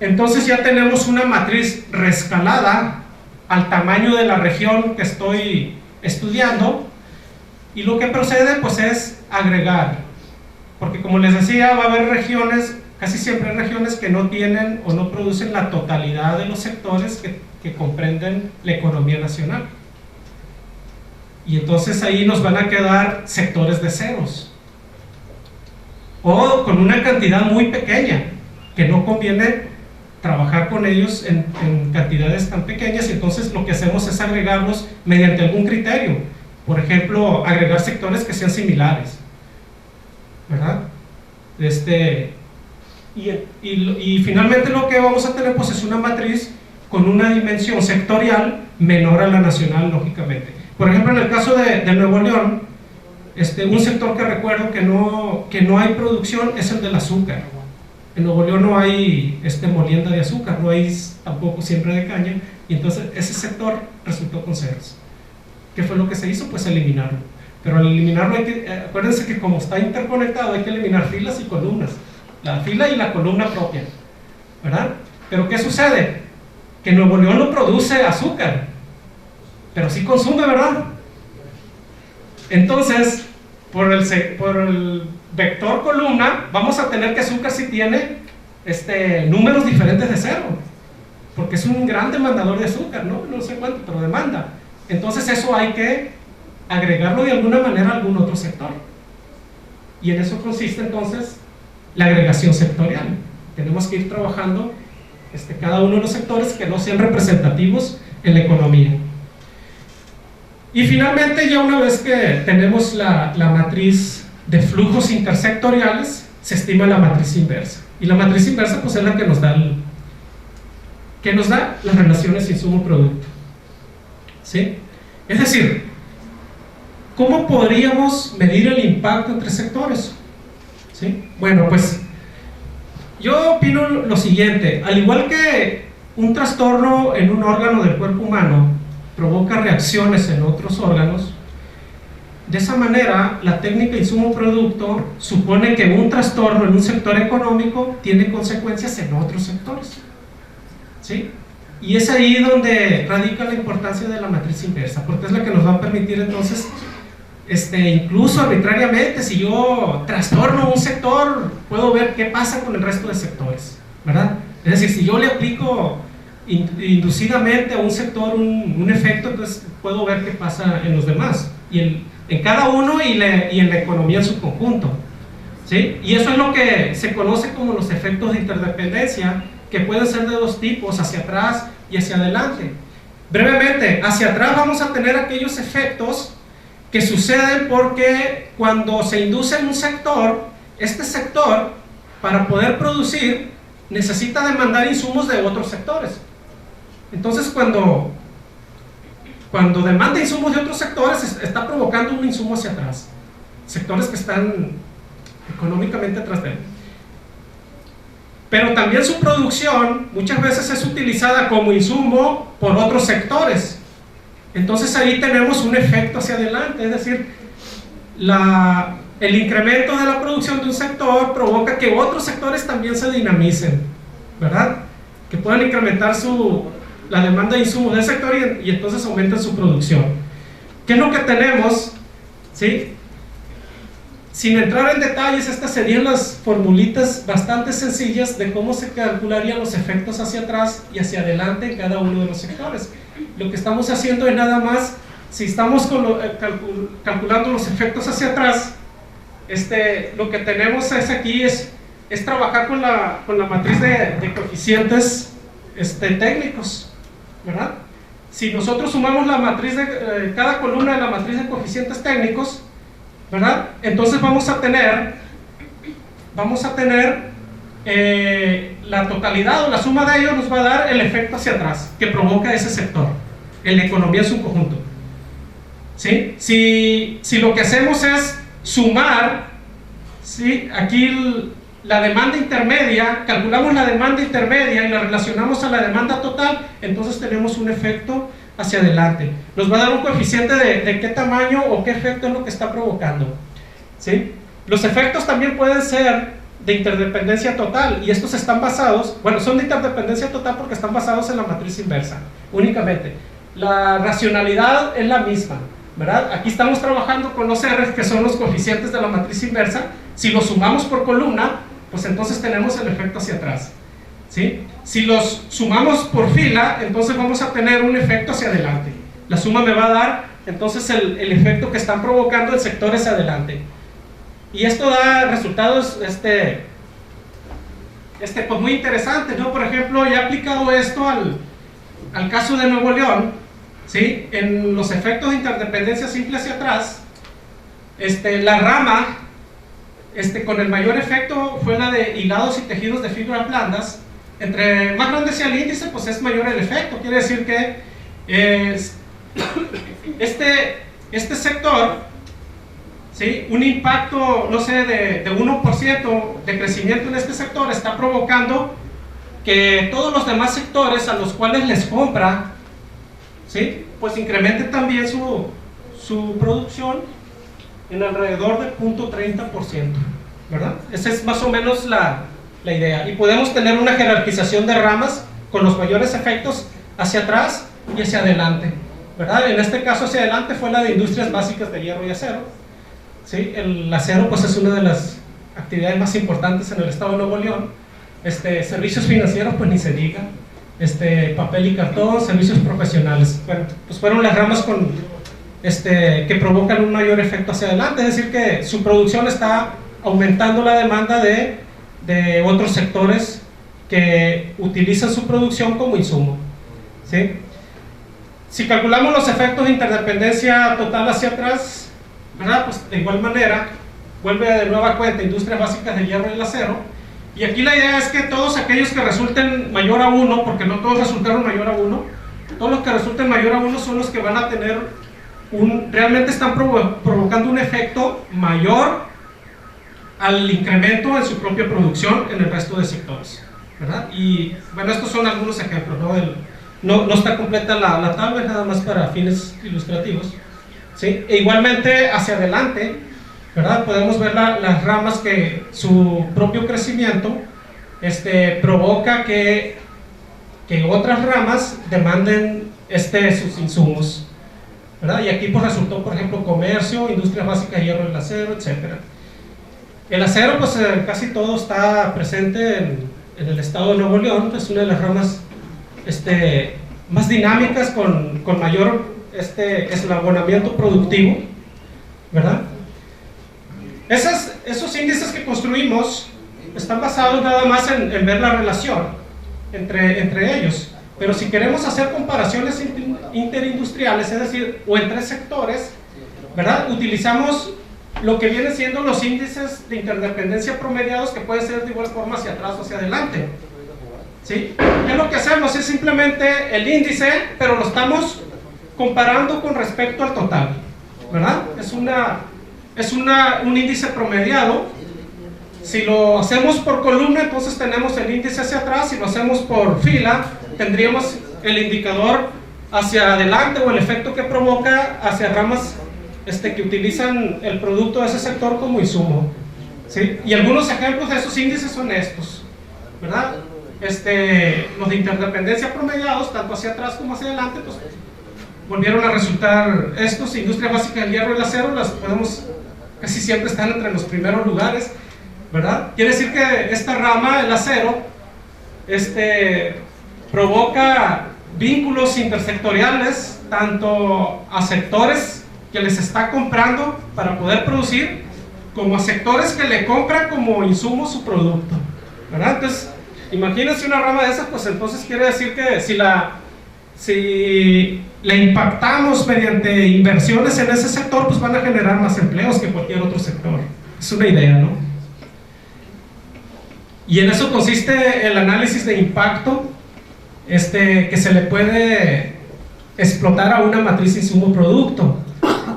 entonces ya tenemos una matriz reescalada al tamaño de la región que estoy estudiando, y lo que procede pues es agregar, porque como les decía, va a haber regiones, casi siempre hay regiones que no tienen o no producen la totalidad de los sectores que comprenden la economía nacional, y entonces ahí nos van a quedar sectores de ceros o con una cantidad muy pequeña que no conviene trabajar con ellos en cantidades tan pequeñas, y entonces lo que hacemos es agregarlos mediante algún criterio. Por ejemplo, agregar sectores que sean similares, ¿verdad? Y finalmente lo que vamos a tener pues es una matriz con una dimensión sectorial menor a la nacional, lógicamente. Por ejemplo, en el caso de Nuevo León, un sector que recuerdo que no hay producción es el del azúcar. En Nuevo León no hay molienda de azúcar, no hay tampoco siembra de caña, y entonces ese sector resultó con ceros. ¿Qué fue lo que se hizo? Pues eliminarlo. Pero al eliminarlo, acuérdense que como está interconectado, hay que eliminar filas y columnas, la fila y la columna propia, ¿verdad? Pero ¿qué sucede? Que Nuevo León no produce azúcar, pero sí consume, ¿verdad? Entonces, por el vector columna, vamos a tener que azúcar sí tiene números diferentes de cero, porque es un gran demandador de azúcar, ¿no? No sé cuánto, pero demanda. Entonces eso hay que agregarlo de alguna manera a algún otro sector, y en eso consiste entonces la agregación sectorial. Tenemos que ir trabajando cada uno de los sectores que no sean representativos en la economía. Y finalmente, ya una vez que tenemos la matriz de flujos intersectoriales, se estima la matriz inversa, y la matriz inversa pues es la que nos da las relaciones insumo-producto, ¿sí? Es decir, ¿cómo podríamos medir el impacto entre sectores? ¿Sí? Bueno, pues yo opino lo siguiente: al igual que un trastorno en un órgano del cuerpo humano provoca reacciones en otros órganos, de esa manera la técnica insumo-producto supone que un trastorno en un sector económico tiene consecuencias en otros sectores, ¿sí? Y es ahí donde radica la importancia de la matriz inversa, porque es la que nos va a permitir entonces, incluso arbitrariamente, si yo trastorno un sector, puedo ver qué pasa con el resto de sectores, ¿verdad? Es decir, si yo le aplico inducidamente a un sector un efecto, entonces puedo ver qué pasa en los demás, y en cada uno y en la economía en su conjunto, ¿sí? Y eso es lo que se conoce como los efectos de interdependencia, que pueden ser de dos tipos, hacia atrás y hacia adelante. Brevemente, hacia atrás vamos a tener aquellos efectos que suceden porque cuando se induce en un sector, este sector, para poder producir, necesita demandar insumos de otros sectores. Entonces, cuando demanda insumos de otros sectores, está provocando un insumo hacia atrás. Sectores que están económicamente atrás de él. Pero también su producción muchas veces es utilizada como insumo por otros sectores. Entonces ahí tenemos un efecto hacia adelante, es decir, el incremento de la producción de un sector provoca que otros sectores también se dinamicen, ¿verdad? Que puedan incrementar la demanda de insumos del sector y entonces aumenten su producción. ¿Qué es lo que tenemos? ¿Sí? Sin entrar en detalles, estas serían las formulitas bastante sencillas de cómo se calcularían los efectos hacia atrás y hacia adelante en cada uno de los sectores. Lo que estamos haciendo es nada más, si estamos calculando los efectos hacia atrás, lo que tenemos aquí es trabajar con la matriz de coeficientes técnicos, ¿verdad? Si nosotros sumamos la matriz de cada columna de la matriz de coeficientes técnicos, ¿verdad? Entonces vamos a tener la totalidad o la suma de ellos nos va a dar el efecto hacia atrás que provoca ese sector en la economía en su conjunto. ¿Sí? Si lo que hacemos es sumar, ¿sí? Aquí la demanda intermedia, calculamos la demanda intermedia y la relacionamos a la demanda total, entonces tenemos un efecto hacia adelante. Nos va a dar un coeficiente de qué tamaño o qué efecto es lo que está provocando, ¿sí? Los efectos también pueden ser de interdependencia total y estos están basados, bueno, son de interdependencia total porque están basados en la matriz inversa, únicamente. La racionalidad es la misma, ¿verdad? Aquí estamos trabajando con los R, que son los coeficientes de la matriz inversa. Si los sumamos por columna, pues entonces tenemos el efecto hacia atrás, ¿sí? Si los sumamos por fila, entonces vamos a tener un efecto hacia adelante. La suma me va a dar entonces el efecto que están provocando el sector hacia adelante. Y esto da resultados pues muy interesantes, ¿no? Por ejemplo, ya he aplicado esto al caso de Nuevo León, ¿sí? En los efectos de interdependencia simple hacia atrás, la rama con el mayor efecto fue la de hilados y tejidos de fibras blandas. Entre más grande sea el índice, pues es mayor el efecto. Quiere decir que este sector, ¿sí? Un impacto, no sé, de 1% de crecimiento en este sector está provocando que todos los demás sectores a los cuales les compra, ¿sí? Pues incrementen también su producción en alrededor del 0.30%, ¿verdad? Esa es más o menos la idea. Y podemos tener una jerarquización de ramas con los mayores efectos hacia atrás y hacia adelante, ¿verdad? En este caso hacia adelante fue la de industrias básicas de hierro y acero, ¿sí? El acero pues es una de las actividades más importantes en el estado de Nuevo León. Servicios financieros pues ni se diga, papel y cartón, servicios profesionales. Bueno, pues fueron las ramas que provocan un mayor efecto hacia adelante, es decir que su producción está aumentando la demanda de otros sectores que utilizan su producción como insumo, ¿sí? Si calculamos los efectos de interdependencia total hacia atrás, ¿verdad? Pues de igual manera vuelve de nueva cuenta industrias básicas de hierro y el acero, y aquí la idea es que todos aquellos que resulten mayor a 1, porque no todos resultaron mayor a 1, todos los que resulten mayor a 1 son los que van a tener realmente están provocando un efecto mayor al incremento en su propia producción en el resto de sectores, ¿verdad? Y bueno, estos son algunos ejemplos, ¿no? No está completa la tabla, nada más para fines ilustrativos, ¿sí? E igualmente hacia adelante, ¿verdad? Podemos ver las ramas que su propio crecimiento provoca que otras ramas demanden sus insumos, ¿verdad? Y aquí pues resultó, por ejemplo, comercio, industrias básicas de hierro y el acero, etc. El acero, pues casi todo está presente en el estado de Nuevo León, es una de las ramas más dinámicas con mayor eslabonamiento productivo, ¿verdad? Esos índices que construimos están basados nada más en ver la relación entre ellos. Pero si queremos hacer comparaciones interindustriales, es decir, o entre sectores, ¿verdad? Utilizamos lo que vienen siendo los índices de interdependencia promediados, que puede ser de igual forma hacia atrás o hacia adelante. ¿Sí? ¿Qué es lo que hacemos? Es simplemente el índice, pero lo estamos comparando con respecto al total, ¿verdad? Es un índice promediado. Si lo hacemos por columna, entonces tenemos el índice hacia atrás. Si lo hacemos por fila, tendríamos el indicador hacia adelante, o el efecto que provoca hacia ramas que utilizan el producto de ese sector como insumo. ¿Sí? Y algunos ejemplos de esos índices son estos, ¿verdad? Los de interdependencia promediados, tanto hacia atrás como hacia adelante, pues volvieron a resultar estos. Industria básica del hierro y el acero, las podemos, casi siempre están entre los primeros lugares, ¿verdad? Quiere decir que esta rama, el acero, provoca vínculos intersectoriales, tanto a sectores que les está comprando para poder producir, como a sectores que le compran como insumo su producto, ¿verdad? Entonces, imagínense una rama de esas, pues entonces quiere decir que si la impactamos mediante inversiones en ese sector, pues van a generar más empleos que cualquier otro sector. Es una idea, ¿no? Y en eso consiste el análisis de impacto, que se le puede explotar a una matriz insumo-producto,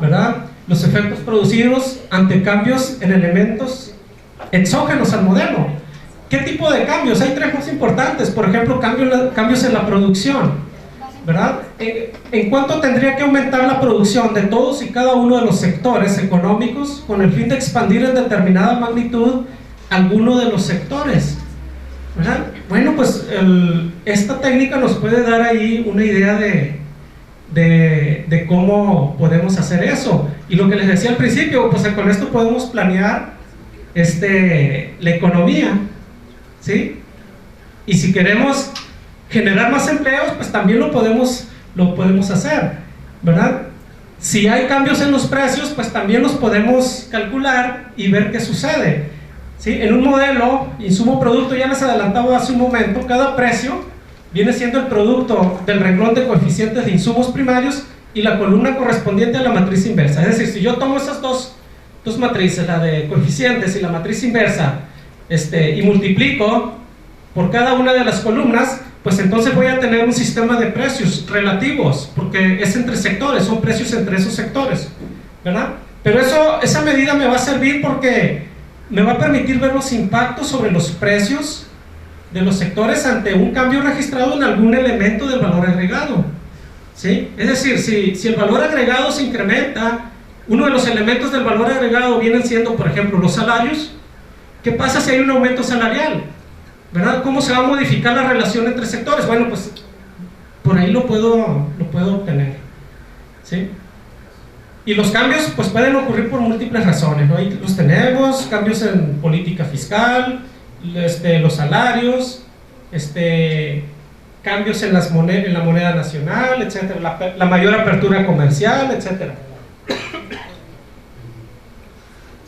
¿verdad? Los efectos producidos ante cambios en elementos exógenos al modelo. ¿Qué tipo de cambios? Hay tres más importantes. Por ejemplo, cambios en la producción, ¿verdad? ¿En cuánto tendría que aumentar la producción de todos y cada uno de los sectores económicos con el fin de expandir en determinada magnitud alguno de los sectores, ¿verdad? Bueno, pues esta técnica nos puede dar ahí una idea de cómo podemos hacer eso. Y lo que les decía al principio, pues con esto podemos planear la economía, ¿sí? Y si queremos generar más empleos, pues también lo podemos hacer, ¿verdad? Si hay cambios en los precios, pues también los podemos calcular y ver qué sucede, ¿sí? En un modelo insumo-producto, ya les adelantaba hace un momento, cada precio viene siendo el producto del renglón de coeficientes de insumos primarios y la columna correspondiente a la matriz inversa. Es decir, si yo tomo esas dos matrices, la de coeficientes y la matriz inversa, y multiplico por cada una de las columnas, pues entonces voy a tener un sistema de precios relativos, porque es entre sectores, son precios entre esos sectores, ¿verdad? Pero esa medida me va a servir porque me va a permitir ver los impactos sobre los precios de los sectores ante un cambio registrado en algún elemento del valor agregado, ¿sí? Es decir, si el valor agregado se incrementa, uno de los elementos del valor agregado vienen siendo, por ejemplo, los salarios. ¿Qué pasa si hay un aumento salarial? ¿Verdad? ¿Cómo se va a modificar la relación entre sectores? Bueno, pues por ahí lo puedo obtener, ¿sí? Y los cambios pues pueden ocurrir por múltiples razones, ¿no? Ahí los tenemos, cambios en política fiscal, los salarios, cambios en la moneda nacional, etcétera, la mayor apertura comercial, etcétera,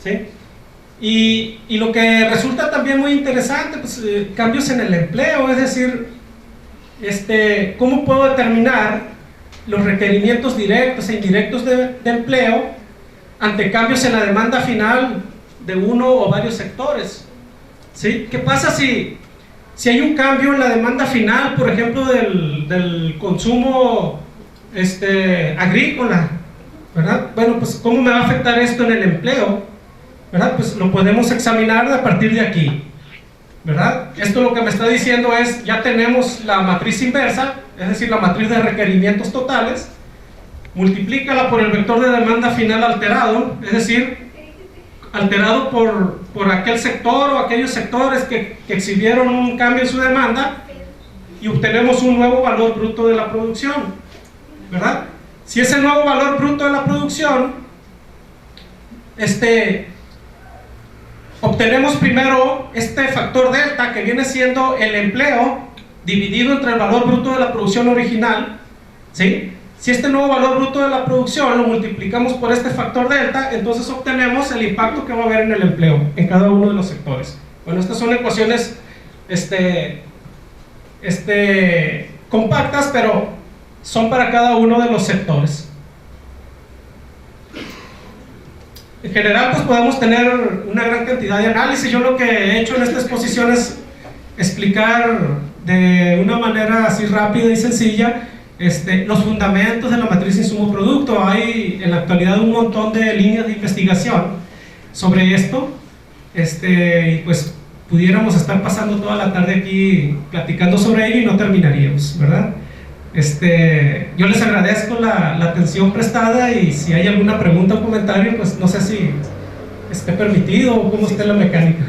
¿sí? Y lo que resulta también muy interesante, pues cambios en el empleo, es decir, ¿cómo puedo determinar los requerimientos directos e indirectos de empleo ante cambios en la demanda final de uno o varios sectores? ¿Sí? ¿Qué pasa si hay un cambio en la demanda final, por ejemplo, del consumo agrícola, ¿verdad? Bueno, pues ¿cómo me va a afectar esto en el empleo? ¿Verdad? Pues lo podemos examinar a partir de aquí, ¿verdad? Esto lo que me está diciendo es, ya tenemos la matriz inversa, es decir, la matriz de requerimientos totales, multiplícala por el vector de demanda final alterado, es decir, alterado por aquel sector o aquellos sectores que exhibieron un cambio en su demanda, y obtenemos un nuevo valor bruto de la producción, ¿verdad? Si ese nuevo valor bruto de la producción, obtenemos primero este factor delta, que viene siendo el empleo dividido entre el valor bruto de la producción original, ¿sí? Si este nuevo valor bruto de la producción lo multiplicamos por este factor delta, entonces obtenemos el impacto que va a haber en el empleo en cada uno de los sectores. Bueno, estas son ecuaciones compactas, pero son para cada uno de los sectores. En general, pues podemos tener una gran cantidad de análisis. Yo lo que he hecho en esta exposición es explicar de una manera así rápida y sencilla los fundamentos de la matriz insumo-producto. Hay en la actualidad un montón de líneas de investigación sobre esto, y pues pudiéramos estar pasando toda la tarde aquí platicando sobre ello y no terminaríamos, ¿verdad? Yo les agradezco la atención prestada, y si hay alguna pregunta o comentario, pues no sé si esté permitido o cómo esté la mecánica.